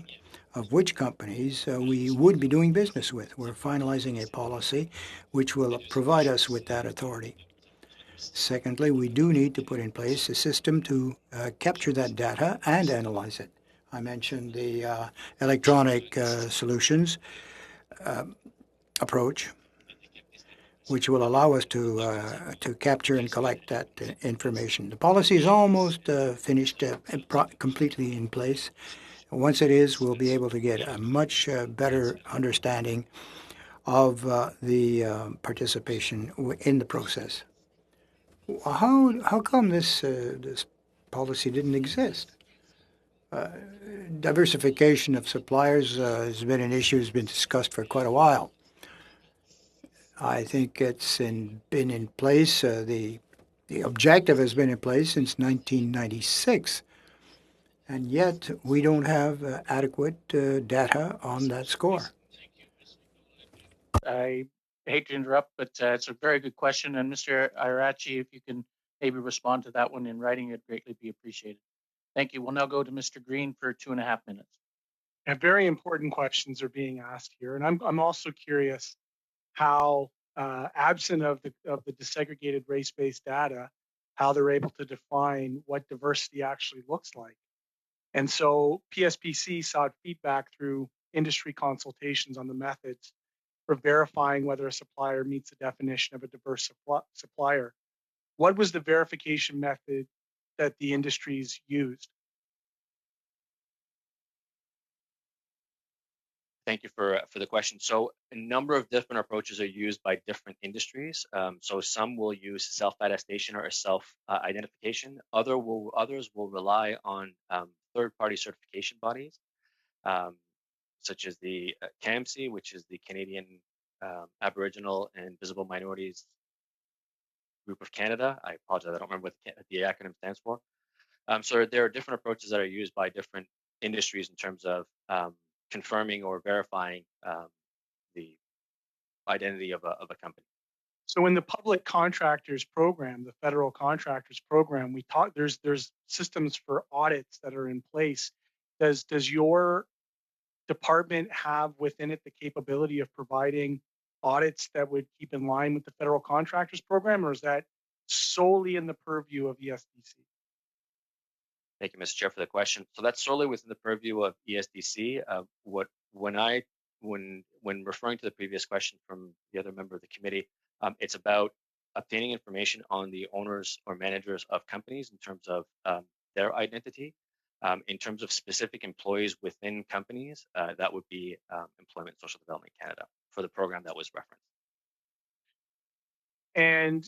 of which companies we would be doing business with. We're finalizing a policy which will provide us with that authority. Secondly, we do need to put in place a system to capture that data and analyze it. I mentioned the electronic solutions approach, which will allow us to capture and collect that information. The policy is almost finished, completely in place. Once it is, we'll be able to get a much better understanding of the participation in the process. How come this policy didn't exist? Diversification of suppliers has been an issue that's been discussed for quite a while. I think it's been in place. The objective has been in place since 1996, and yet we don't have adequate data on that score.
I hate to interrupt, but it's a very good question. And Mr. Irachi, if you can maybe respond to that one in writing, it'd greatly be appreciated. Thank you. We'll now go to Mr. Green for 2.5 minutes.
And very important questions are being asked here. And I'm also curious how, absent of the desegregated race-based data, how they're able to define what diversity actually looks like. And so PSPC sought feedback through industry consultations on the methods for verifying whether a supplier meets the definition of a diverse supplier. What was the verification method that the industries used?
Thank you for the question. So a number of different approaches are used by different industries. So some will use self-attestation or self-identification. Others will rely on third-party certification bodies, such as the CAMC, which is the Canadian Aboriginal and Visible Minorities Group of Canada. I apologize, I don't remember what the acronym stands for. So there are different approaches that are used by different industries in terms of confirming or verifying the identity of a company.
So in the public contractors program, the federal contractors program, we talk there's systems for audits that are in place. Does your department have within it the capability of providing audits that would keep in line with the federal contractors program, or is that solely in the purview of ESDC?
Thank you, Mr. Chair, for the question. So that's solely within the purview of ESDC. When referring to the previous question from the other member of the committee, it's about obtaining information on the owners or managers of companies in terms of their identity. In terms of specific employees within companies, that would be Employment and Social Development Canada for the program that was referenced.
And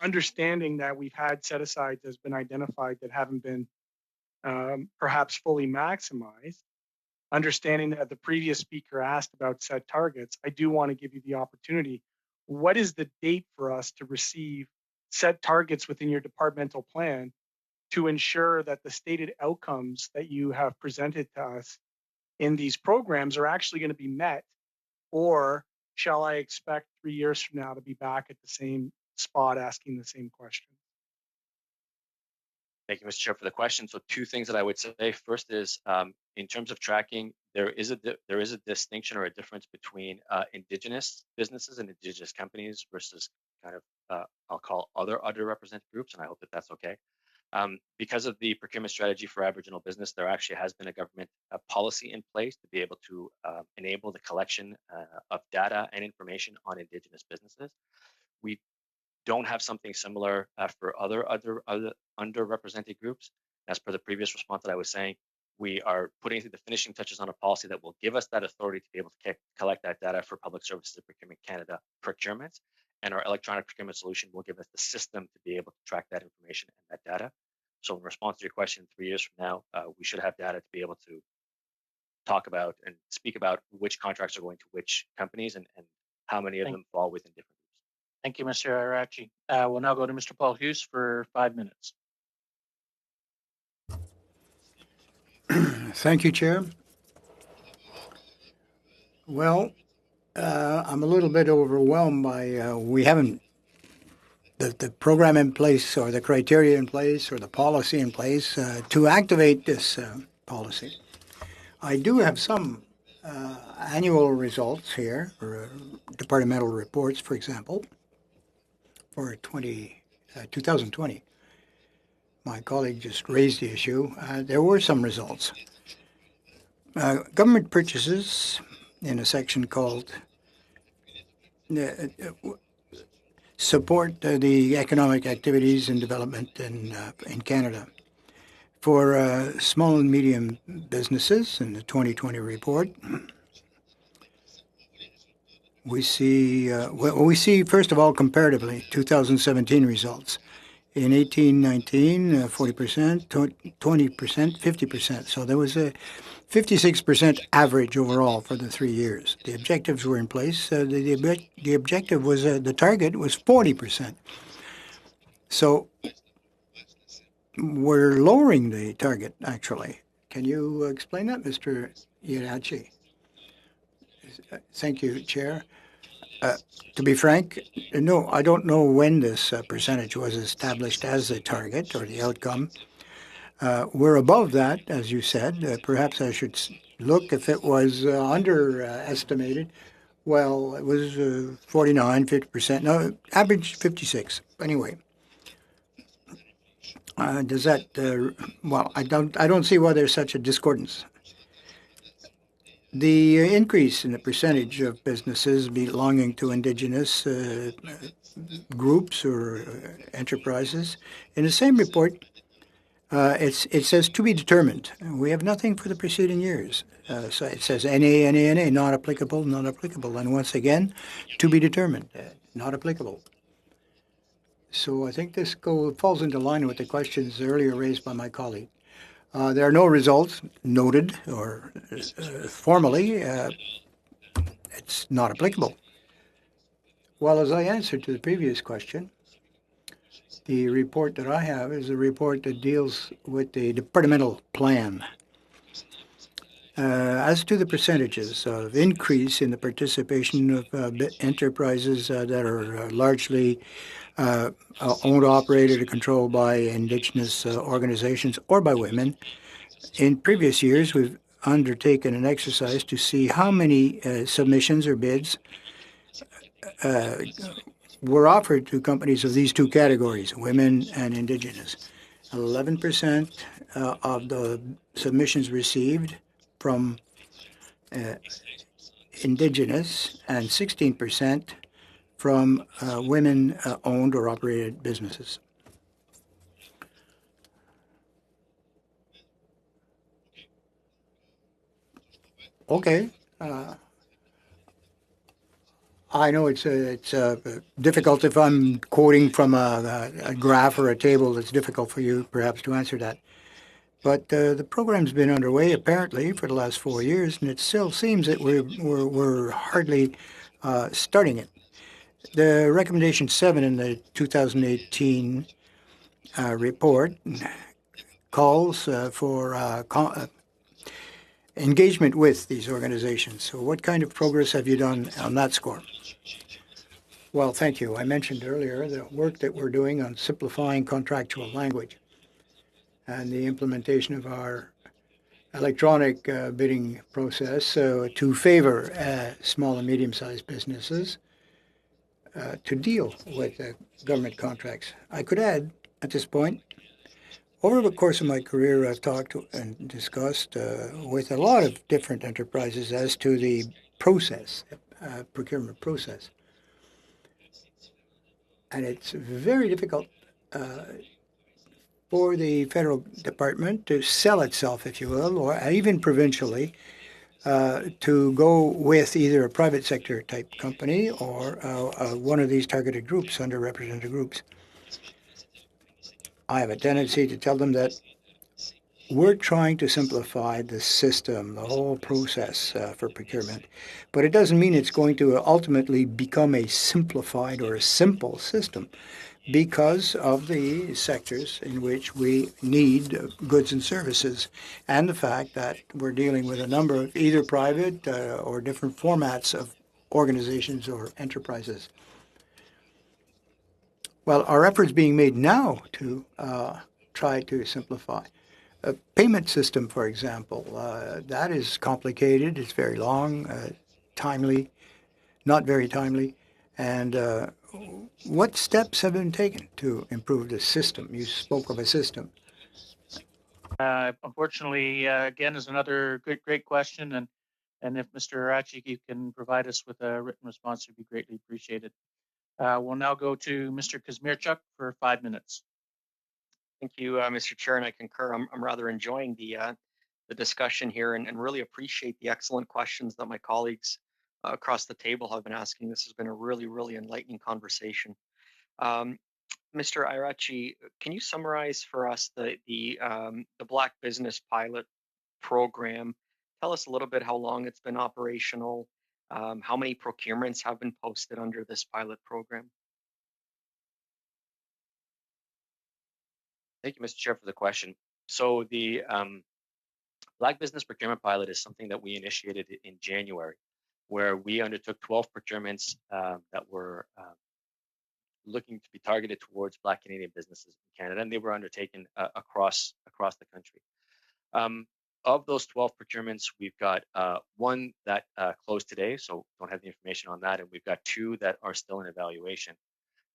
understanding that we've had set-asides that's been identified that haven't been perhaps fully maximized, understanding that the previous speaker asked about set targets, I do want to give you the opportunity. What is the date for us to receive set targets within your departmental plan to ensure that the stated outcomes that you have presented to us in these programs are actually going to be met? Or shall I expect 3 years from now to be back at the same spot asking the same question?
Thank you, Mr. Chair, for the question. So two things that I would say. First is, in terms of tracking, there is a distinction or a difference between Indigenous businesses and Indigenous companies versus kind of I'll call other underrepresented groups, and I hope that that's okay. Because of the procurement strategy for Aboriginal business, there actually has been a government policy in place to be able to enable the collection of data and information on Indigenous businesses. We don't have something similar for other underrepresented groups. As per the previous response that I was saying, we are putting the finishing touches on a policy that will give us that authority to be able to collect that data for Public Services and Procurement Canada procurements. And our electronic procurement solution will give us the system to be able to track that information and that data. So in response to your question, 3 years from now, we should have data to be able to talk about and speak about which contracts are going to which companies and how many of them fall within different groups.
Thank you, Mr. Irachi. We'll now go to Mr. Paul Hughes for 5 minutes.
Thank you, Chair. Well, I'm a little bit overwhelmed by we haven't the program in place or the criteria in place or the policy in place to activate this policy. I do have some annual results here, or departmental reports, for example, for 20 2020. My colleague just raised the issue. There were some results. Government purchases in a section called support the economic activities and development in Canada. For small and medium businesses in the 2020 report, we see first of all comparatively 2017 results. In 18-19, 40%, 20%, 50%. So there was a 56% average overall for the 3 years. The objectives were in place. The objective was the target was 40%. So we're lowering the target actually. Can you explain that, Mr. Irachi? Thank you, Chair. To be frank, no, I don't know when this percentage was established as a target or the outcome. We're above that, as you said. Perhaps I should look if it was underestimated. Well, it was 49, 50%. No, average 56. Anyway, does that? Well, I don't see why there's such a discordance. The increase in the percentage of businesses belonging to Indigenous groups or enterprises in the same report, it says to be determined. We have nothing for the preceding years. So it says NA, not applicable, not applicable. And once again, to be determined, not applicable. So I think this falls into line with the questions earlier raised by my colleague. There are no results noted or formally. It's not applicable. Well, as I answered to the previous question, the report that I have is a report that deals with the departmental plan. As to the percentages of increase in the participation of enterprises that are largely owned, operated, or controlled by Indigenous organizations or by women, in previous years we've undertaken an exercise to see how many submissions or bids were offered to companies of these two categories, women and Indigenous. 11% of the submissions received from Indigenous and 16% from women-owned or operated businesses. Okay. I know it's difficult if I'm quoting from a graph or a table. It's difficult for you perhaps to answer that. But the program's been underway apparently for the last 4 years, and it still seems that we're hardly starting it. The recommendation 7 in the 2018 report calls for engagement with these organizations. So what kind of progress have you done on that score? Well, thank you. I mentioned earlier the work that we're doing on simplifying contractual language and the implementation of our electronic bidding process to favor small and medium-sized businesses to deal with government contracts. I could add at this point, over the course of my career, I've talked and discussed with a lot of different enterprises as to the process, procurement process. And it's very difficult for the federal department to sell itself, if you will, or even provincially, to go with either a private sector type company or one of these targeted groups, underrepresented groups. I have a tendency to tell them that we're trying to simplify the system, the whole process for procurement, but it doesn't mean it's going to ultimately become a simplified or a simple system because of the sectors in which we need goods and services and the fact that we're dealing with a number of either private or different formats of organizations or enterprises. Well, our efforts being made now to try to simplify. A payment system, for example, that is complicated. It's very long, timely, not very timely, and what steps have been taken to improve the system? You spoke of a system.
Unfortunately, again, is another great question, and if Mr. Arachi, you can provide us with a written response, it would be greatly appreciated. We'll now go to Mr. Kazmierczuk for 5 minutes.
Thank you, Mr. Chair, and I concur. I'm rather enjoying the discussion here and really appreciate the excellent questions that my colleagues across the table have been asking. This has been a really enlightening conversation. Mr. Irachi, can you summarize for us the Black Business Pilot Program? Tell us a little bit how long it's been operational, how many procurements have been posted under this pilot program?
Thank you, Mr. Chair, for the question. So the Black Business Procurement Pilot is something that we initiated in January, where we undertook 12 procurements that were looking to be targeted towards Black Canadian businesses in Canada, and they were undertaken across the country. Of those 12 procurements, we've got one that closed today, so don't have the information on that, and we've got 2 that are still in evaluation.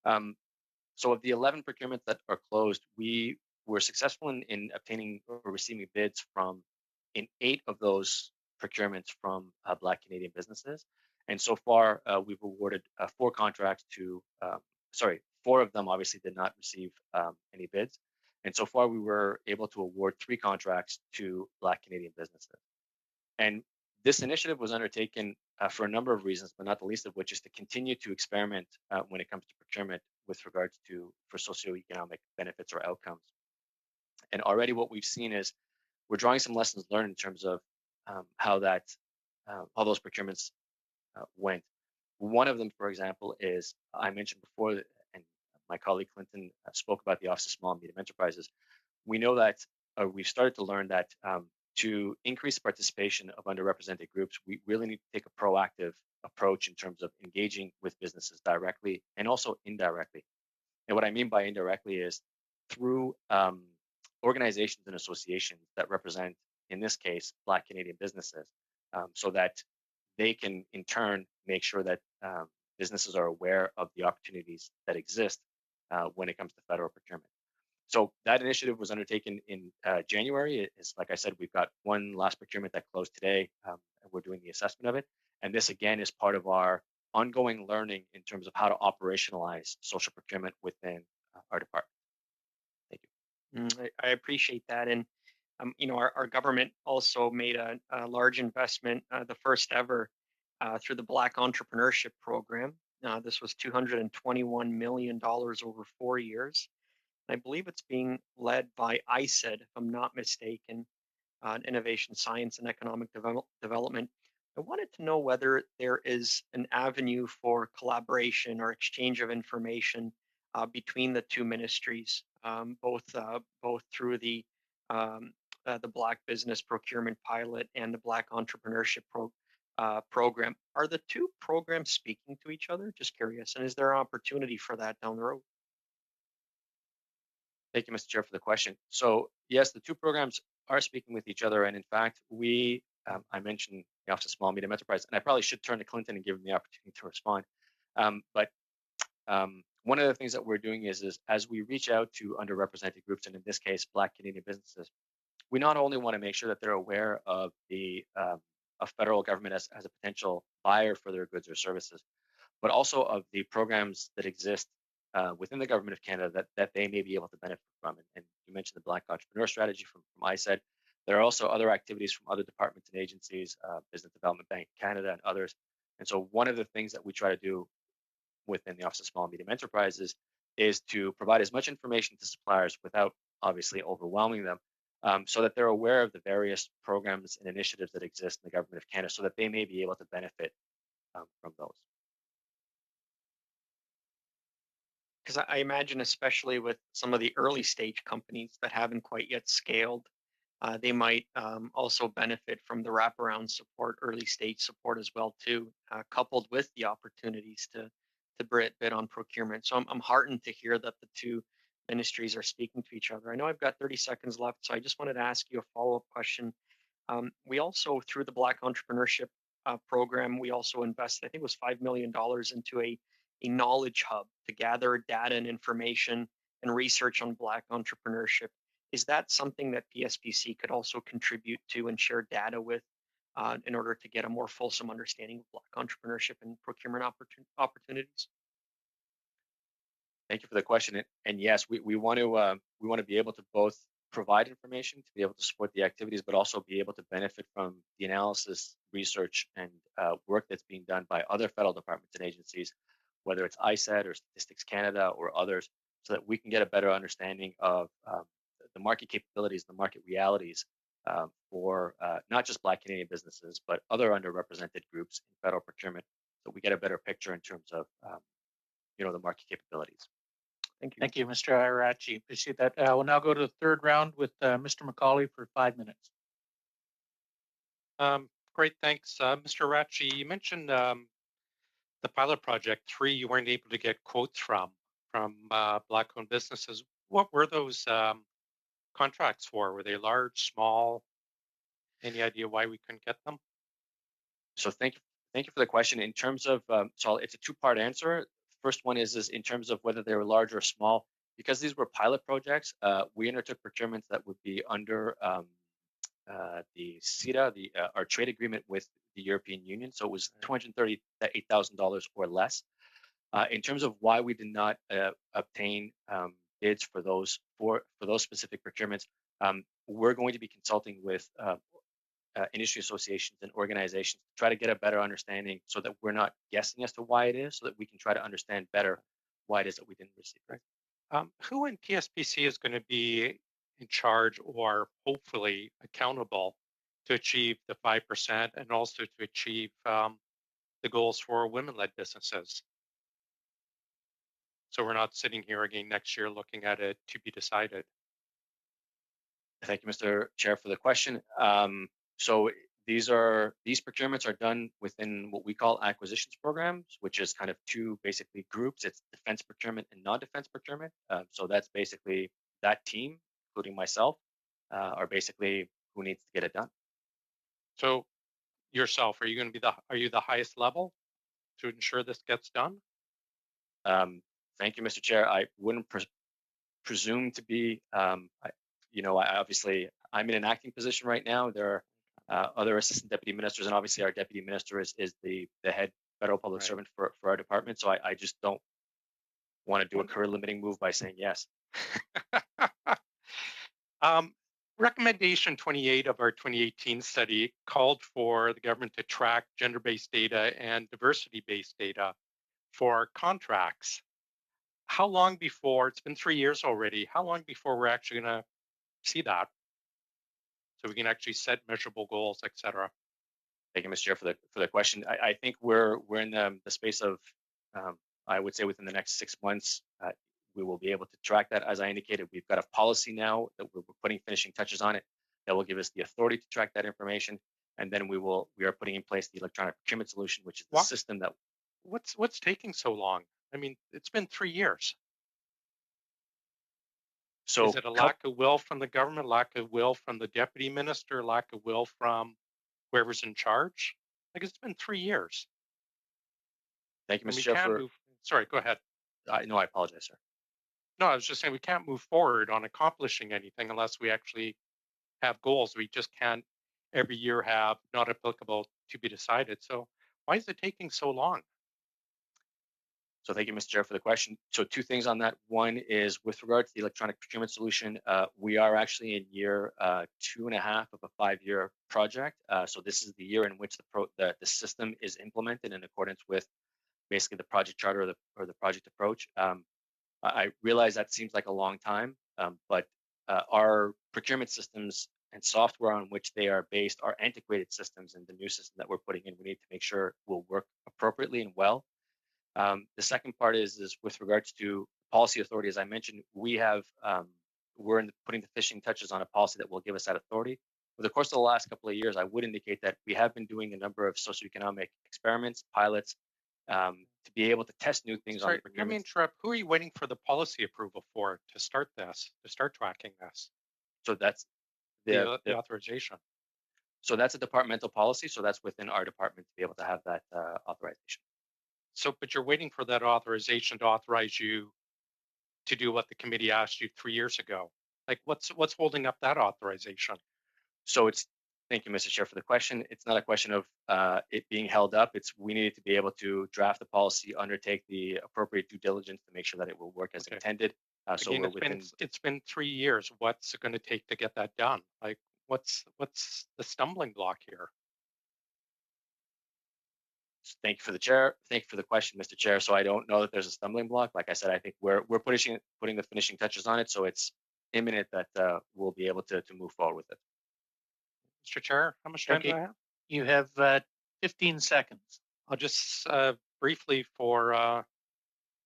So of the 11 procurements that are closed, we were successful in obtaining or receiving bids in 8 of those procurements from Black Canadian businesses. And so far, we've awarded 4 contracts to, 4 of them obviously did not receive any bids. And so far, we were able to award 3 contracts to Black Canadian businesses. And this initiative was undertaken for a number of reasons, but not the least of which is to continue to experiment when it comes to procurement with regards to for socioeconomic benefits or outcomes. And already what we've seen is we're drawing some lessons learned in terms of how those procurements went. One of them, for example, is I mentioned before, and my colleague Clinton spoke about the Office of Small and Medium Enterprises. We know that, we've started to learn that to increase participation of underrepresented groups, we really need to take a proactive approach in terms of engaging with businesses directly and also indirectly. And what I mean by indirectly is through organizations and associations that represent, in this case, Black Canadian businesses, so that they can in turn make sure that businesses are aware of the opportunities that exist when it comes to federal procurement. So that initiative was undertaken in January. It's like I said, we've got one last procurement that closed today, and we're doing the assessment of it. And this again is part of our ongoing learning in terms of how to operationalize social procurement within our department. Thank you.
I appreciate that. And our government also made a large investment, the first ever, through the Black Entrepreneurship Program. This was $221 million over 4 years. I believe it's being led by ISED, if I'm not mistaken, Innovation, Science, and Economic Development. I wanted to know whether there is an avenue for collaboration or exchange of information between the 2 ministries, both through the Black Business Procurement Pilot and the Black Entrepreneurship Program. Are the 2 programs speaking to each other? Just curious. And is there an opportunity for that down the road?
Thank you, Mr. Chair, for the question. So yes, the 2 programs are speaking with each other. And in fact, I mentioned the Office of Small and Medium Enterprise, and I probably should turn to Clinton and give him the opportunity to respond. But one of the things that we're doing is as we reach out to underrepresented groups, and in this case, Black Canadian businesses, we not only want to make sure that they're aware of the of federal government as a potential buyer for their goods or services, but also of the programs that exist within the government of Canada that they may be able to benefit from. And you mentioned the Black Entrepreneur Strategy from ISED. There are also other activities from other departments and agencies, Business Development Bank of Canada and others. And so one of the things that we try to do within the Office of Small and Medium Enterprises is to provide as much information to suppliers without obviously overwhelming them, so that they're aware of the various programs and initiatives that exist in the government of Canada so that they may be able to benefit from those.
Because I imagine, especially with some of the early stage companies that haven't quite yet scaled, they might also benefit from the wraparound support, early stage support as well too, coupled with the opportunities to bid on procurement. So I'm heartened to hear that the 2 ministries are speaking to each other. I know I've got 30 seconds left, so I just wanted to ask you a follow-up question. We also, through the Black Entrepreneurship Program, we also invested, I think it was $5 million into a a knowledge hub to gather data and information and research on Black entrepreneurship. Is that something that PSPC could also contribute to and share data with in order to get a more fulsome understanding of Black entrepreneurship and procurement opportunities?
Thank you for the question. And yes, we want to be able to both provide information to be able to support the activities, but also be able to benefit from the analysis, research, and work that's being done by other federal departments and agencies, whether it's ISED or Statistics Canada or others, so that we can get a better understanding of the market capabilities, the market realities for not just Black Canadian businesses, but other underrepresented groups in federal procurement, so we get a better picture in terms of the market capabilities.
Thank you.
Thank you, Mr. Irachi. Appreciate that. We'll now go to the third round with Mr. McCauley for 5 minutes.
Great, thanks. Mr. Irachi, you mentioned the pilot project 3 you weren't able to get quotes from Black-owned businesses. What were those contracts for? Were they large, small? Any idea why we couldn't get them?
So thank you for the question. In terms of, so it's a two-part answer. First one is in terms of whether they were large or small. Because these were pilot projects, we undertook procurements that would be under the CETA, our trade agreement with the European Union. So it was $238,000 or less. In terms of why we did not obtain bids for those specific procurements, we're going to be consulting with industry associations and organizations to try to get a better understanding, so that we're not guessing as to why it is, so that we can try to understand better why it is that we didn't receive it.
Who in PSPC is going to be in charge or hopefully accountable to achieve the 5% and also to achieve the goals for women-led businesses? So we're not sitting here again next year looking at it to be decided.
Thank you, Mr. Chair, for the question. So these procurements are done within what we call acquisitions programs, which is kind of two basically groups. It's defense procurement and non-defense procurement. So that's basically that team, including myself, are basically who needs to get it done.
So yourself, are you the highest level to ensure this gets done?
Thank you, Mr. Chair. I wouldn't presume to be. I'm in an acting position right now. There are other assistant deputy ministers, and obviously our deputy minister is the head federal public servant for our department. So I just don't want to do a career limiting move by saying yes.
Recommendation 28 of our 2018 study called for the government to track gender-based data and diversity-based data for contracts. How long before, it's been 3 years already, how long before we're actually going to see that? So we can actually set measurable goals, et cetera.
Thank you, Mr. Chair, for the question. I think we're in the space of, I would say within the next 6 months, we will be able to track that. As I indicated, we've got a policy now that we're putting finishing touches on it that will give us the authority to track that information. And then we are putting in place the electronic procurement solution, which is the system that.
What's taking so long? I mean, it's been 3 years. So is it a lack of will from the government, lack of will from the deputy minister, lack of will from whoever's in charge? Like, it's been 3 years.
Thank you, Mr. Chair.
Sorry, go ahead.
No, I apologize, sir.
No, I was just saying we can't move forward on accomplishing anything unless we actually have goals. We just can't every year have not applicable to be decided. So why is it taking so long?
So thank you, Mr. Chair, for the question. So two things on that. One is with regard to the electronic procurement solution, we are actually in year 2.5 of a 5-year project. So this is the year in which the system is implemented in accordance with basically the project charter or the project approach. I realize that seems like a long time, but our procurement systems and software on which they are based are antiquated systems, and the new system that we're putting in, we need to make sure will work appropriately and well. The second part is with regards to policy authority. As I mentioned, we're putting the finishing touches on a policy that will give us that authority. Over the course of the last couple of years, I would indicate that we have been doing a number of socioeconomic experiments, pilots, to be able to test new things.
Sorry, let me interrupt. Who are you waiting for the policy approval for to start tracking this?
So that's
the authorization.
So that's a departmental policy. So that's within our department to be able to have that authorization.
So, but you're waiting for that authorization to authorize you to do what the committee asked you 3 years ago. Like, what's holding up that authorization?
So thank you, Mr. Chair, for the question. It's not a question of it being held up. It's we needed to be able to draft the policy, undertake the appropriate due diligence to make sure that it will work as
Okay.
intended. So
Again,
we're within.
it's been 3 years. What's it going to take to get that done? Like, what's the stumbling block here?
Thank you for the chair. Thank you for the question, Mr. Chair. So I don't know that there's a stumbling block. Like I said, I think we're putting the finishing touches on it. So it's imminent that we'll be able to move forward with it.
Mr. Chair, how much time do I have?
You have 15 seconds.
I'll just briefly for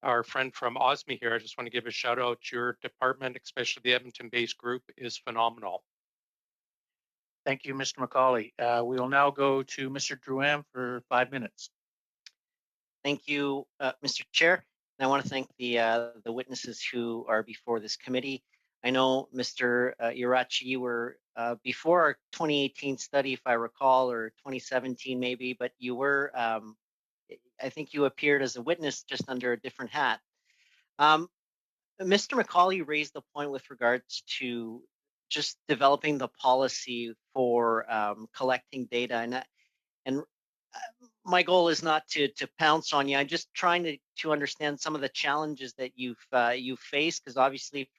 our friend from OSME here, I just want to give a shout out. Your department, especially the Edmonton-based group, is phenomenal.
Thank you, Mr. McCauley. We will now go to Mr. Drouin for 5 minutes.
Thank you, Mr. Chair. And I want to thank the witnesses who are before this committee. I know, Mr. Irachi, you were before our 2018 study, if I recall, or 2017 maybe, but you were, I think you appeared as a witness just under a different hat. Mr. McCauley raised the point with regards to just developing the policy for collecting data, and my goal is not to pounce on you. I'm just trying to understand some of the challenges that you've faced, because obviously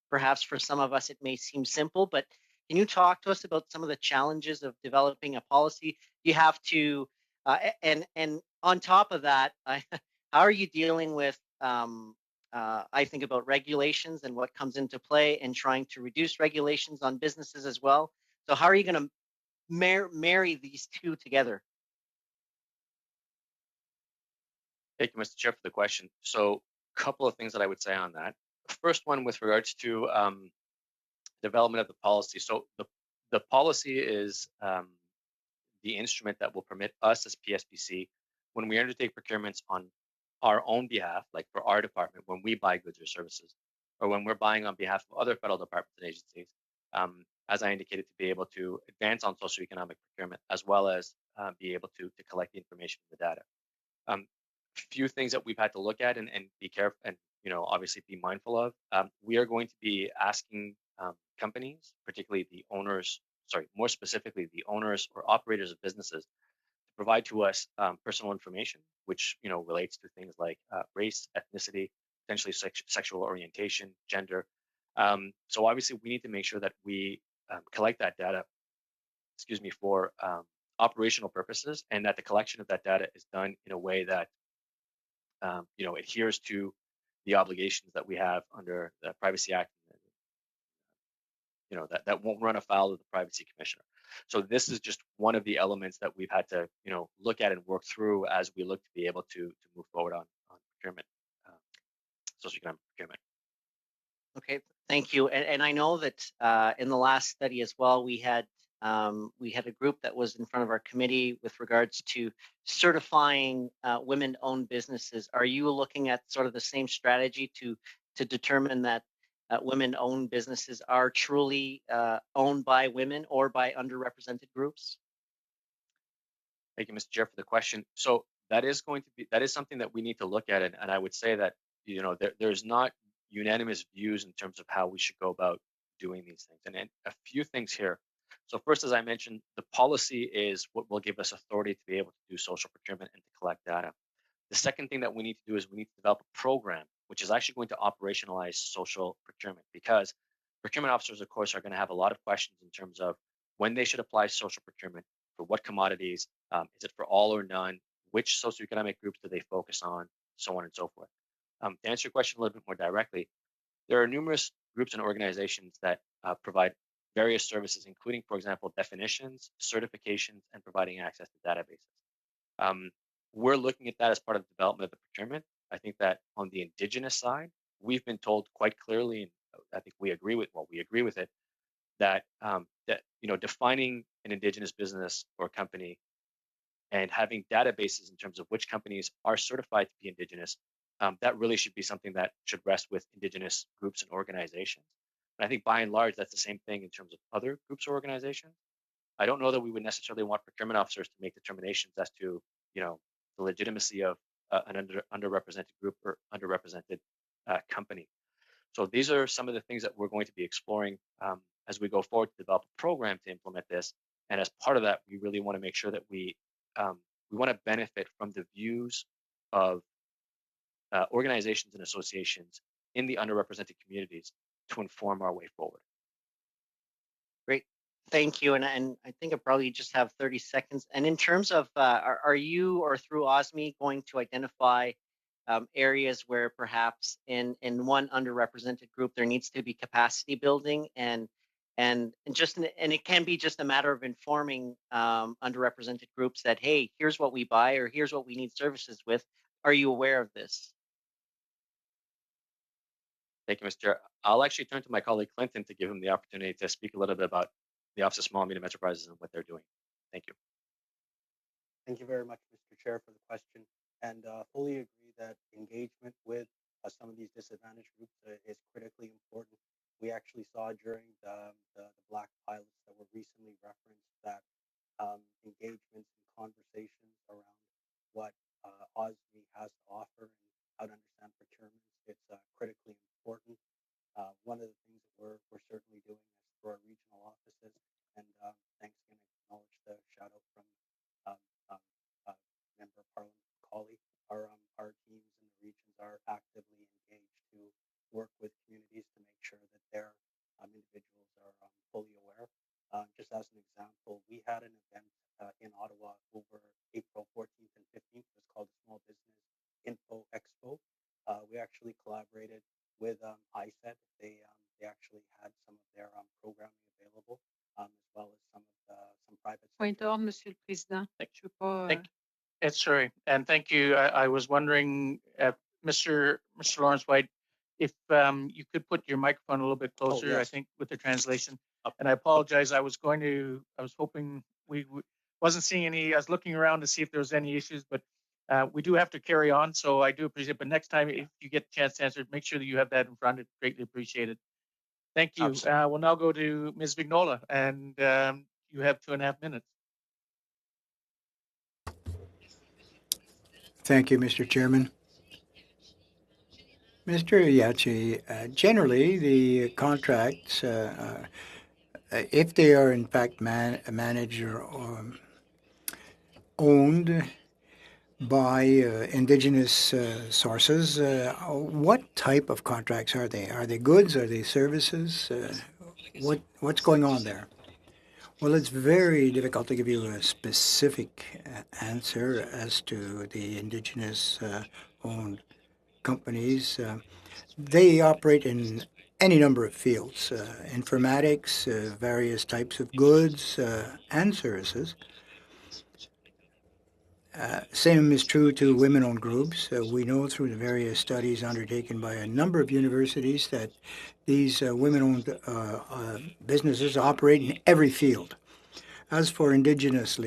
perhaps for some of us it may seem simple, but can you talk to us about some of the challenges of developing a policy? You have to, and on top of that, how are you dealing with? I think about regulations and what comes into play, and trying to reduce regulations on businesses as well. So how are you going to marry these two together?
Thank you, Mr. Chair, for the question. So a couple of things that I would say on that. The first one with regards to development of the policy. So the policy is the instrument that will permit us as PSPC, when we undertake procurements on our own behalf, like for our department, when we buy goods or services, or when we're buying on behalf of other federal departments and agencies, as I indicated, to be able to advance on socioeconomic procurement, as well as be able to collect the information from the data. Few things that we've had to look at and be careful and obviously be mindful of. We are going to be asking companies, particularly the owners, more specifically the owners or operators of businesses, to provide to us personal information, which relates to things like race, ethnicity, potentially sexual orientation, gender. So obviously we need to make sure that we collect that data, for operational purposes, and that the collection of that data is done in a way that adheres to the obligations that we have under the Privacy Act, that won't run afoul of the Privacy Commissioner. So this is just one of the elements that we've had to, look at and work through as we look to be able to move forward on procurement, socioeconomic procurement.
Okay, thank you. And I know that in the last study as well, we had a group that was in front of our committee with regards to certifying women-owned businesses. Are you looking at sort of the same strategy to determine that women-owned businesses are truly owned by women or by underrepresented groups?
Thank you, Mr. Chair, for the question. So that is something that we need to look at, and I would say that there's not unanimous views in terms of how we should go about doing these things, and a few things here. So first, as I mentioned, the policy is what will give us authority to be able to do social procurement and to collect data. The second thing that we need to do is we need to develop a program which is actually going to operationalize social procurement, because procurement officers, of course, are going to have a lot of questions in terms of when they should apply social procurement, for what commodities, is it for all or none, which socioeconomic groups do they focus on, so on and so forth. To answer your question a little bit more directly, there are numerous groups and organizations that provide various services, including, for example, definitions, certifications, and providing access to databases. We're looking at that as part of the development of the procurement. I think that on the Indigenous side, we've been told quite clearly, and I think we agree with it, that defining an Indigenous business or company and having databases in terms of which companies are certified to be Indigenous, that really should be something that should rest with Indigenous groups and organizations. And I think by and large, that's the same thing in terms of other groups or organizations. I don't know that we would necessarily want procurement officers to make determinations as to, the legitimacy of an underrepresented group or underrepresented company. So these are some of the things that we're going to be exploring as we go forward to develop a program to implement this. And as part of that, we really want to make sure that we want to benefit from the views of organizations and associations in the underrepresented communities to inform our way forward.
Great. Thank you. And I think I probably just have 30 seconds. And in terms of, are you or through OSME going to identify areas where perhaps in one underrepresented group there needs to be capacity building and it can be just a matter of informing underrepresented groups that, hey, here's what we buy or here's what we need services with. Are you aware of this?
Thank you, Mr. Chair. I'll actually turn to my colleague Clinton to give him the opportunity to speak a little bit about the Office of Small and Medium Enterprises and what they're doing. Thank you.
Thank you very much, Mr. Chair, for the question, and fully agree that engagement with some of these disadvantaged groups is critically important. We actually saw during the Black pilots that were recently referenced that engagements and conversations around what OSME has to offer and how to understand procurement, it's critically important. One of the things that we're certainly doing is through our regional offices, and thanks again, I acknowledge the shout out from um, um, Member of Parliament Colley. Our teams in the regions are actively engaged to work with communities to make sure that their individuals are fully aware. Just as an example, we had an event in Ottawa over April 14th and 15th. It was called Small Business Info Expo. We actually collaborated with ISED. They actually had some of their programming available, as well as some private
Point
sector.
d'ordre, Monsieur le Président. Je veux pas,
Sorry, and thank you. I was wondering, Mr. Lawrence White, if you could put your microphone a little bit closer,
yes.
I think, with the translation. And I apologize. I was hoping we wasn't seeing any. I was looking around to see if there was any issues, but we do have to carry on. So I do appreciate it. But next time, if you get a chance to answer, make sure that you have that in front. It's greatly appreciated. Thank you. We'll now go to Ms. Vignola, and you have 2.5 minutes.
Thank you, Mr. Chairman. Mr. Yachi, generally the contracts, if they are in fact managed or owned by indigenous sources, what type of contracts are they? Are they goods? Are they services? What's going on there? Well, it's very difficult to give you a specific answer as to the indigenous owned companies. They operate in any number of fields, informatics, various types of goods and services. Same is true to women-owned groups. We know through the various studies undertaken by a number of universities that these women-owned businesses operate in every field. As for indigenous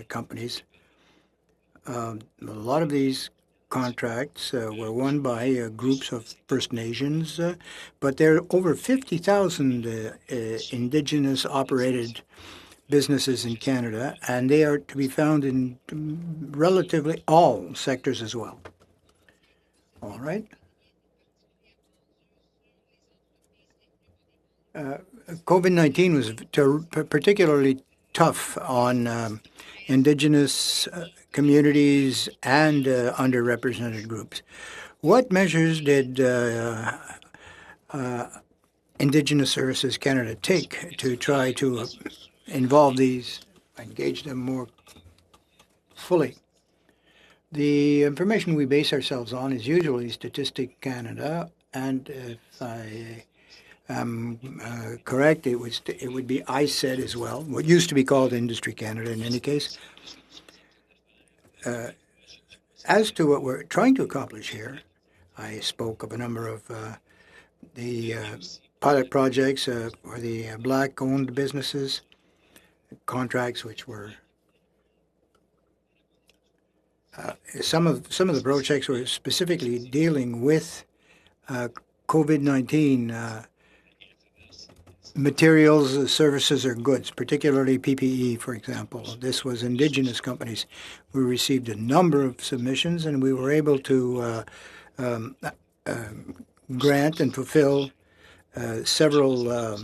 companies, a lot of these contracts were won by groups of First Nations, but there are over 50,000 indigenous operated businesses in Canada, and they are to be found in relatively all sectors as well. All right. COVID-19 was particularly tough on Indigenous communities and underrepresented groups. What measures did Indigenous Services Canada take to try to involve these, engage them more fully? The information we base ourselves on is usually Statistic Canada, and if I am correct, it would be ISED as well, what used to be called Industry Canada in any case. As to what we're trying to accomplish here, I spoke of a number of the pilot projects for the Black-owned businesses, contracts which were some of the projects were specifically dealing with COVID-19 materials, services, or goods, particularly PPE, for example. This was Indigenous companies. We received a number of submissions, and we were able to grant and fulfill several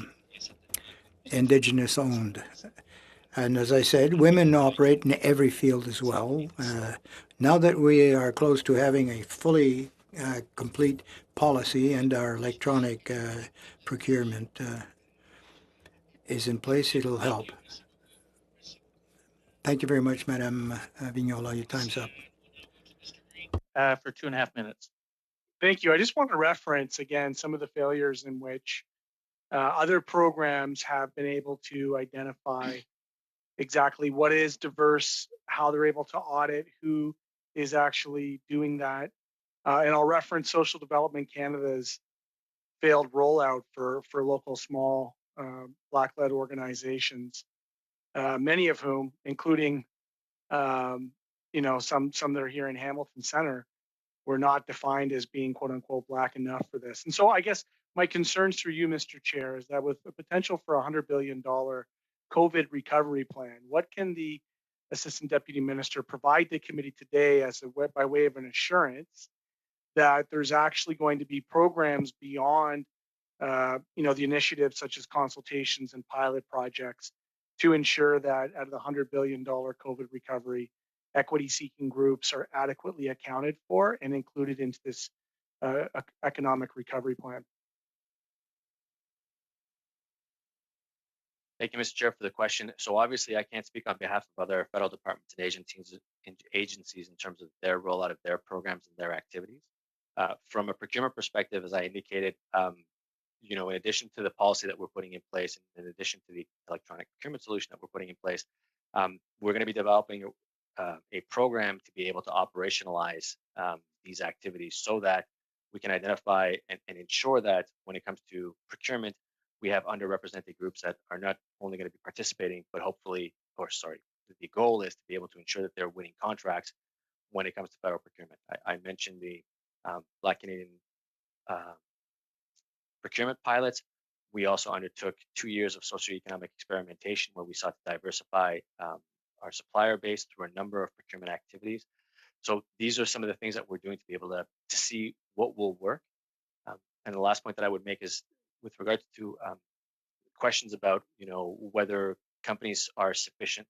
Indigenous-owned. And as I said, women operate in every field as well. Now that we are close to having a fully complete policy and our electronic procurement is in place, it'll help. Thank you very much, Madame Vignola. Your time's up.
For 2.5 minutes.
Thank you. I just want to reference again some of the failures in which other programs have been able to identify exactly what is diverse, how they're able to audit, who is actually doing that. And I'll reference Social Development Canada's failed rollout for local small Black-led organizations, many of whom, including some that are here in Hamilton Center, were not defined as being quote unquote Black enough for this. And so I guess my concerns through you, Mr. Chair, is that with the potential for a $100 billion COVID recovery plan, what can the Assistant Deputy Minister provide the committee today by way of an assurance that there's actually going to be programs beyond the initiatives such as consultations and pilot projects to ensure that out of the $100 billion COVID recovery, equity-seeking groups are adequately accounted for and included into this economic recovery plan?
Thank you, Mr. Chair, for the question. So obviously, I can't speak on behalf of other federal departments and agencies in terms of their rollout of their programs and their activities. From a procurement perspective, as I indicated, in addition to the policy that we're putting in place, and in addition to the electronic procurement solution that we're putting in place, we're going to be developing a program to be able to operationalize these activities so that we can identify and ensure that when it comes to procurement, we have underrepresented groups that are not only going to be participating, but the goal is to be able to ensure that they're winning contracts when it comes to federal procurement. I mentioned the Black Canadian procurement pilots. We also undertook 2 years of socioeconomic experimentation where we sought to diversify our supplier base through a number of procurement activities. So these are some of the things that we're doing to be able to see what will work. And the last point that I would make is with regards to questions about whether companies are sufficient,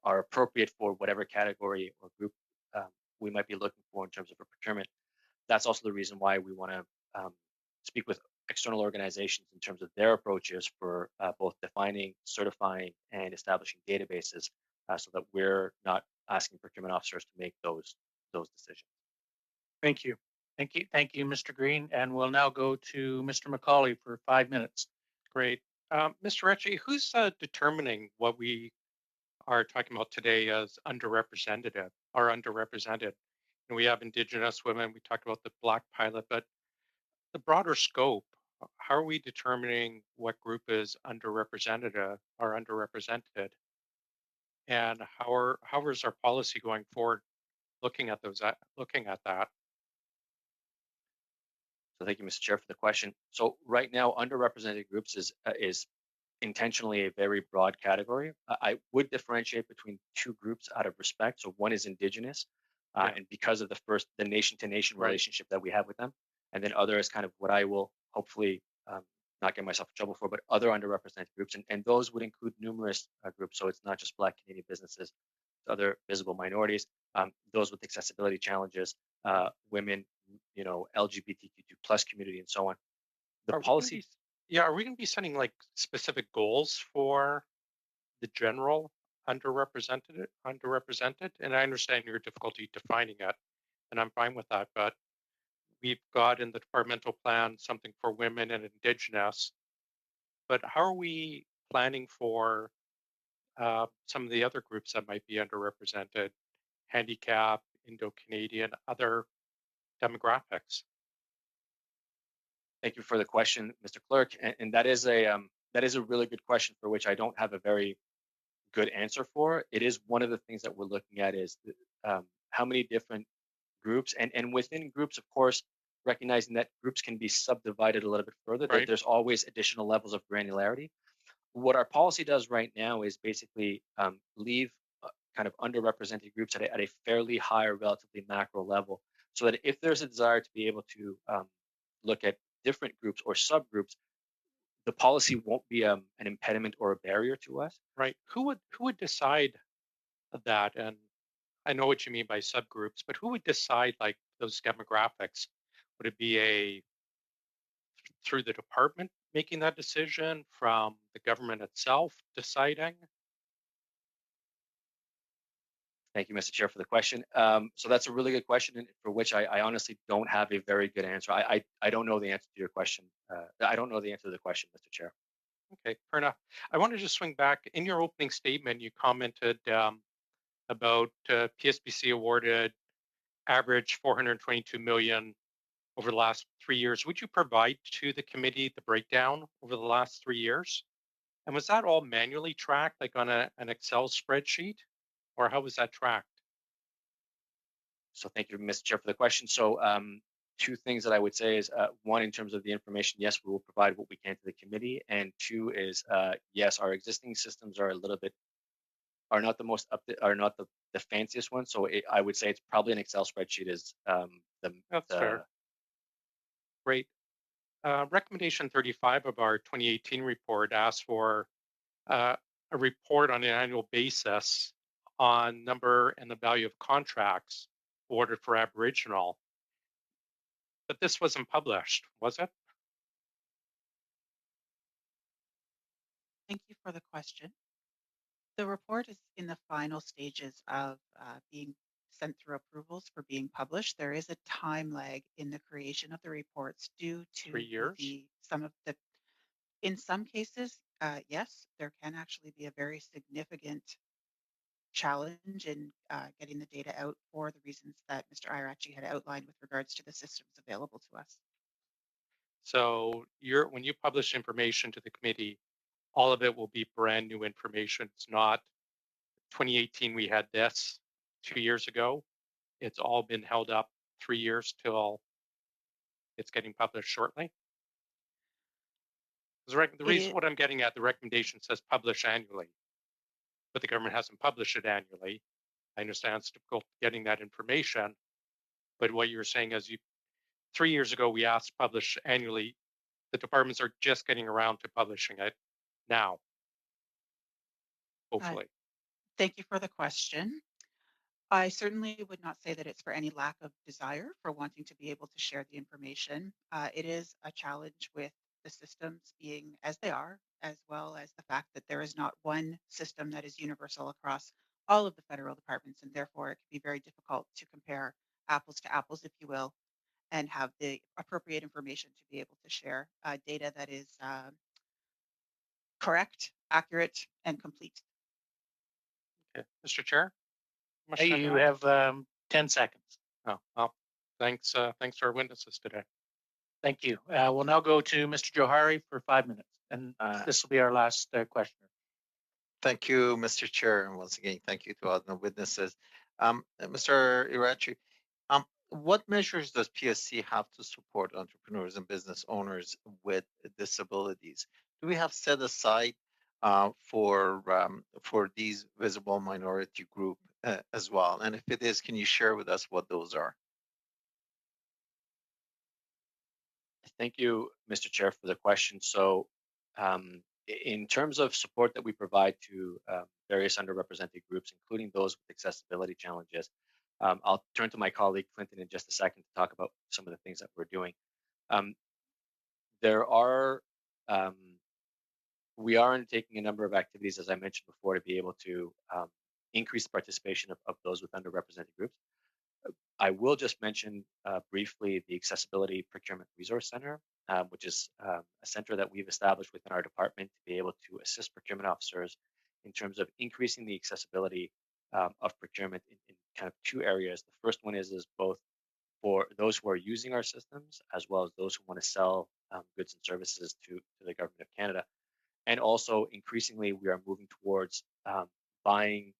are appropriate for whatever category or group we might be looking for in terms of a procurement. That's also the reason why we want to speak with external organizations in terms of their approaches for both defining, certifying, and establishing databases, so that we're not asking procurement officers to make those decisions.
Thank you.
Thank you, Mr. Green. And we'll now go to Mr. McCauley for 5 minutes.
Great. Mr. Recchi, who's determining what we are talking about today as underrepresented? And we have Indigenous women, we talked about the Black pilot, but the broader scope, how are we determining what group is underrepresented or underrepresented? And how is our policy going forward looking at that?
So thank you, Mr. Chair, for the question. So right now, underrepresented groups is intentionally a very broad category. I would differentiate between two groups out of respect. So one is Indigenous, and because of the nation-to-nation relationship that we have with them, and then other is kind of what I will hopefully not get myself in trouble for, but other underrepresented groups, and those would include numerous groups. So it's not just Black Canadian businesses, other visible minorities, those with accessibility challenges, women, LGBTQ2 plus community, and so on. The policy.
Are we going to be setting like specific goals for the general underrepresented? And I understand your difficulty defining it, and I'm fine with that. But we've got in the departmental plan something for women and Indigenous. But how are we planning for some of the other groups that might be underrepresented? Handicap, Indo-Canadian, other demographics.
Thank you for the question, Mr. Clerk, and that is a really good question for which I don't have a very good answer for. It is one of the things that we're looking at is how many different groups, and within groups, of course, recognizing that groups can be subdivided a little bit further, that
Right.
there's always additional levels of granularity. What our policy does right now is basically leave kind of underrepresented groups at a fairly high or relatively macro level, so that if there's a desire to be able to look at different groups or subgroups, the policy won't be an impediment or a barrier to us.
Right. Who would decide that? And I know what you mean by subgroups, but who would decide like those demographics? Would it be through the department making that decision, from the government itself deciding?
Thank you, Mr. Chair, for the question. So that's a really good question, and for which I honestly don't have a very good answer. I don't know the answer to your question. I don't know the answer to the question, Mr. Chair.
Okay, fair enough. I want to just swing back. In your opening statement, you commented about PSPC awarded average 422 million over the last 3 years. Would you provide to the committee the breakdown over the last 3 years? And was that all manually tracked, like on an Excel spreadsheet, or how was that tracked?
So thank you, Mr. Chair, for the question. So two things that I would say is one, in terms of the information, yes, we will provide what we can to the committee, and two is yes, our existing systems are not the most are not the fanciest ones. So I would say it's probably an Excel spreadsheet is
That's fair. Great. Recommendation 35 of our 2018 report asks for a report on an annual basis on number and the value of contracts awarded for Aboriginal. But this wasn't published, was it?
Thank you for the question. The report is in the final stages of being sent through approvals for being published. There is a time lag in the creation of the reports due to
3 years?
in some cases, yes, there can actually be a very significant challenge in getting the data out for the reasons that Mr. Irachi had outlined with regards to the systems available to us.
So when you publish information to the committee, all of it will be brand new information. It's not 2018 we had this 2 years ago. It's all been held up 3 years till it's getting published shortly. The reason what I'm getting at, the recommendation says publish annually, but the government hasn't published it annually. I understand it's difficult getting that information, but what you're saying is 3 years ago we asked to publish annually. The departments are just getting around to publishing it now, hopefully.
Thank you for the question. I certainly would not say that it's for any lack of desire for wanting to be able to share the information. It is a challenge with the systems being as they are, as well as the fact that there is not one system that is universal across all of the federal departments, and therefore it can be very difficult to compare apples to apples, if you will, and have the appropriate information to be able to share data that is correct, accurate, and complete.
Okay, Mr. Chair?
You have 10 seconds.
Oh, well, thanks to our witnesses today.
Thank you. We'll now go to Mr. Johari for 5 minutes, and this will be our last questioner.
Thank you, Mr. Chair, and once again, thank you to all the witnesses. Mr. Irachi, what measures does PSC have to support entrepreneurs and business owners with disabilities? Do we have set aside for these visible minority group as well? And if it is, can you share with us what those are?
Thank you, Mr. Chair, for the question. So in terms of support that we provide to various underrepresented groups, including those with accessibility challenges, I'll turn to my colleague Clinton in just a second to talk about some of the things that we're doing. We are undertaking a number of activities, as I mentioned before, to be able to increase the participation of those with underrepresented groups. I will just mention briefly the Accessibility Procurement Resource Center, which is a center that we've established within our department to be able to assist procurement officers in terms of increasing the accessibility of procurement in kind of two areas. The first one is both for those who are using our systems, as well as those who want to sell goods and services to the government of Canada. And also, increasingly, we are moving towards buying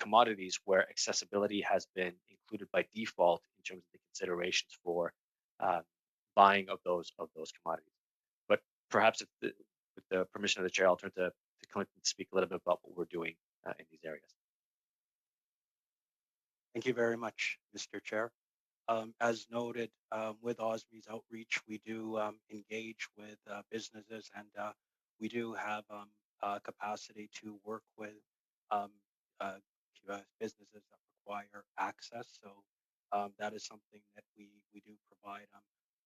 commodities where accessibility has been included by default in terms of the considerations for buying of those commodities. But perhaps, with the permission of the chair, I'll turn to Clinton to speak a little bit about what we're doing in these areas.
Thank you very much, Mr. Chair. As noted, with OSME's outreach, we do engage with businesses, and we do have capacity to work with businesses that require access. So that is something that we do provide.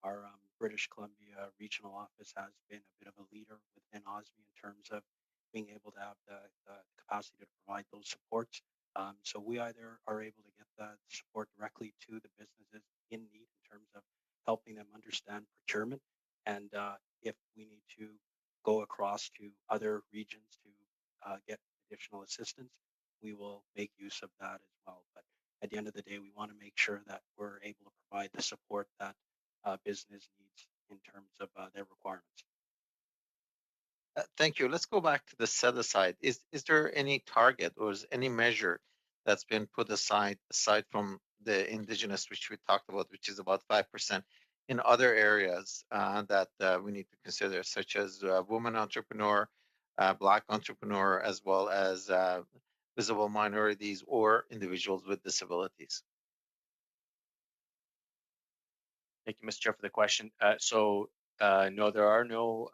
Our British Columbia regional office has been a bit of a leader within OSME in terms of being able to have the capacity to provide those supports. So we either are able to get the support directly to the businesses in need in terms of helping them understand procurement, and if we need to go across to other regions to get additional assistance, we will make use of that as well. But at the end of the day, we want to make sure that we're able to provide the support that business needs in terms of their requirements.
Thank you. Let's go back to the set aside. Is there any target or is any measure that's been put aside from the indigenous, which we talked about, which is about 5%, in other areas that we need to consider, such as woman entrepreneur, Black entrepreneur, as well as visible minorities or individuals with disabilities?
Thank you, Mr. Chair, for the question. No, there are no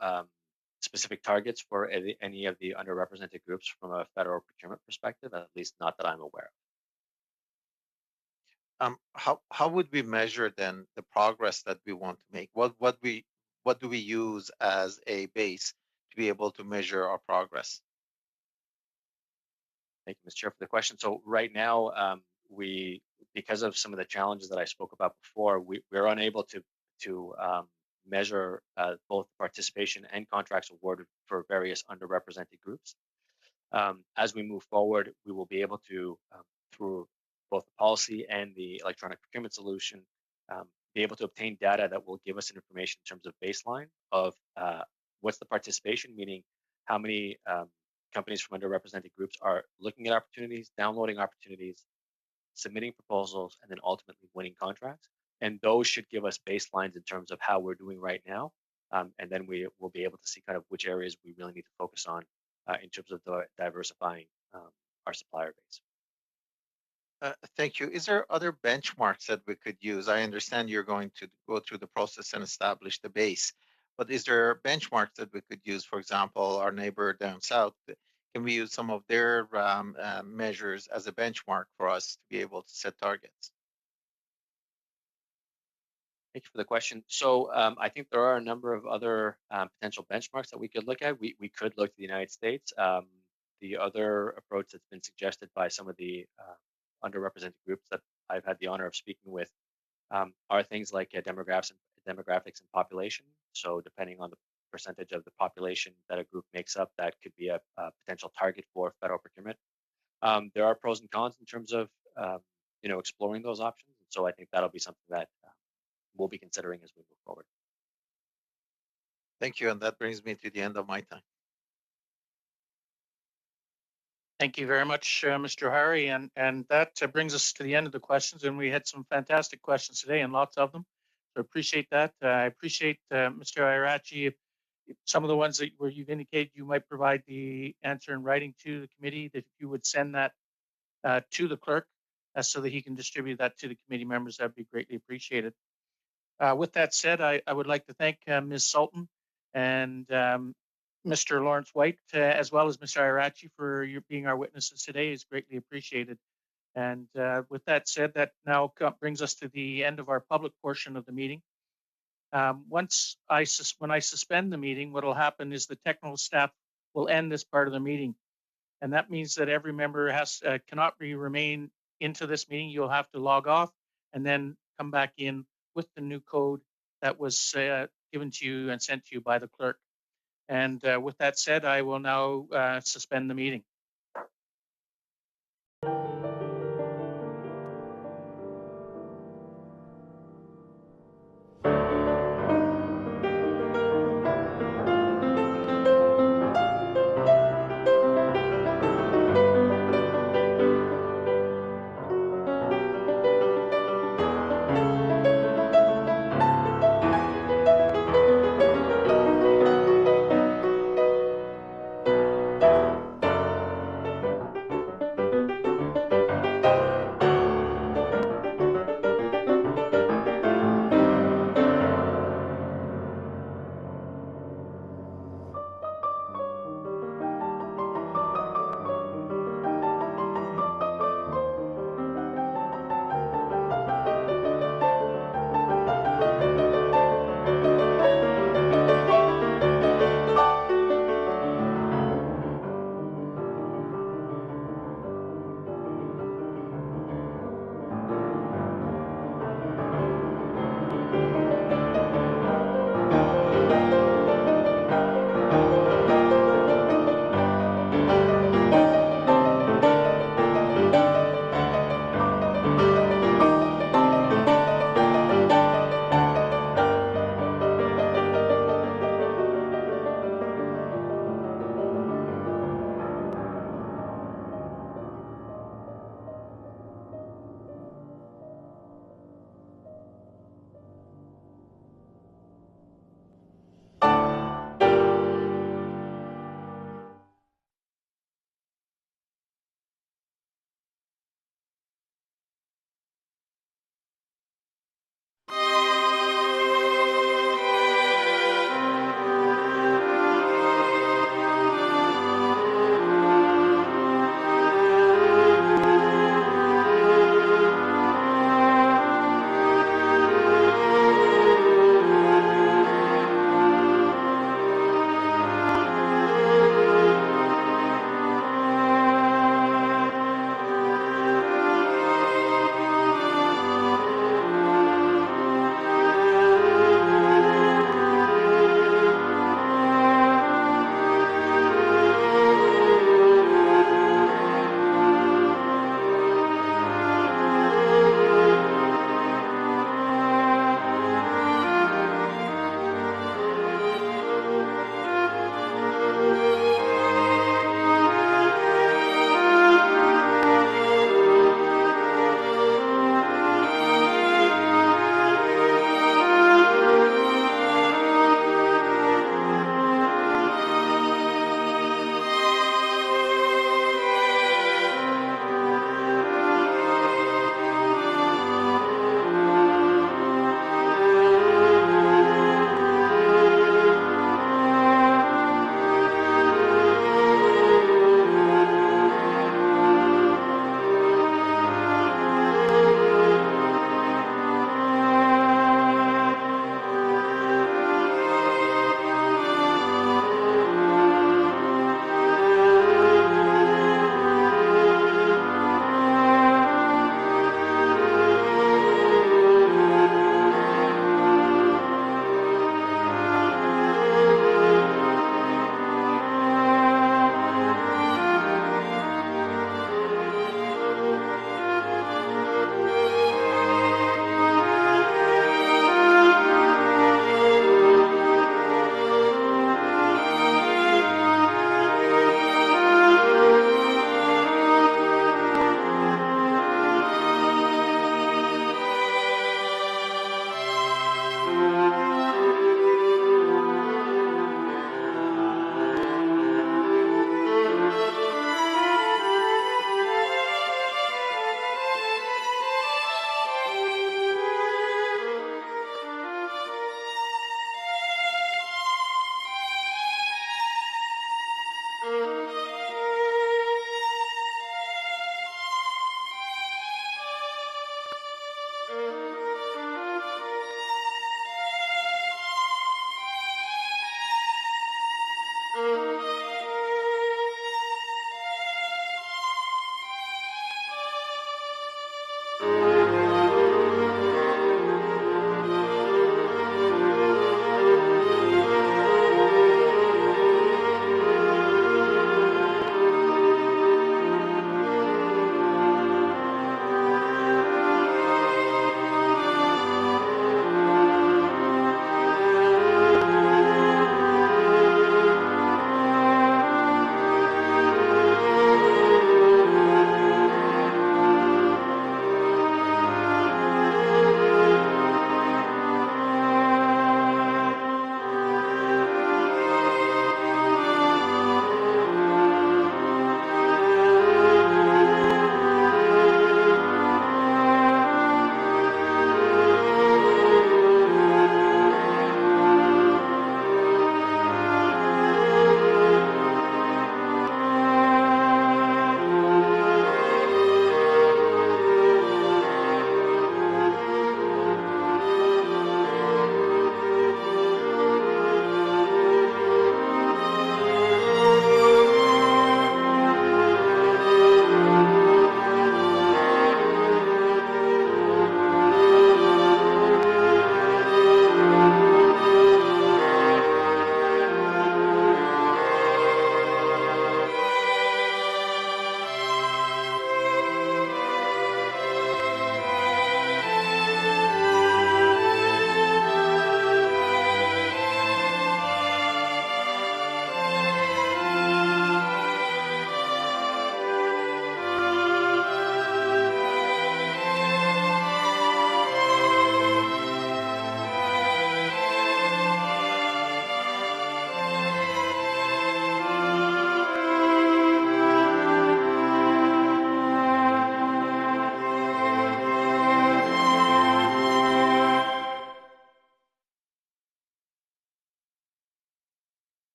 specific targets for any of the underrepresented groups from a federal procurement perspective, at least not that I'm aware
of. How would we measure then the progress that we want to make? What do we use as a base to be able to measure our progress?
Thank you, Mr. Chair, for the question. So right now, because of some of the challenges that I spoke about before, we're unable to measure both participation and contracts awarded for various underrepresented groups. As we move forward, we will be able to, through both the policy and the electronic procurement solution, be able to obtain data that will give us information in terms of baseline of what's the participation, meaning how many companies from underrepresented groups are looking at opportunities, downloading opportunities, submitting proposals, and then ultimately winning contracts. And those should give us baselines in terms of how we're doing right now. And then we will be able to see kind of which areas we really need to focus on in terms of diversifying our supplier base.
Thank you. Is there other benchmarks that we could use? I understand you're going to go through the process and establish the base, but is there benchmarks that we could use? For example, our neighbor down south, can we use some of their measures as a benchmark for us to be able to set targets?
Thank you for the question. So I think there are a number of other potential benchmarks that we could look at. We could look to the United States. The other approach that's been suggested by some of the underrepresented groups that I've had the honor of speaking with are things like demographics and population. So depending on the percentage of the population that a group makes up, that could be a potential target for federal procurement. There are pros and cons in terms of exploring those options. And so I think that'll be something that we'll be considering as we move forward.
Thank you. And that brings me to the end of my time.
Thank you very much, Mr. Hari. And that brings us to the end of the questions. And we had some fantastic questions today and lots of them. So appreciate that. I appreciate Mr. Irachi. Some of the ones that where you've indicated you might provide the answer in writing to the committee, that you would send that to the clerk so that he can distribute that to the committee members. That'd be greatly appreciated. With that said, I would like to thank Ms. Sultan and Mr. Lawrence White, as well as Mr. Irachi, for being our witnesses today. Is greatly appreciated. And with that said, that now brings us to the end of our public portion of the meeting. When I suspend the meeting, what will happen is the technical staff will end this part of the meeting. And that means that every member cannot remain into this meeting. You'll have to log off and then come back in with the new code that was given to you and sent to you by the clerk. And with that said, I will now suspend the meeting.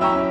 you.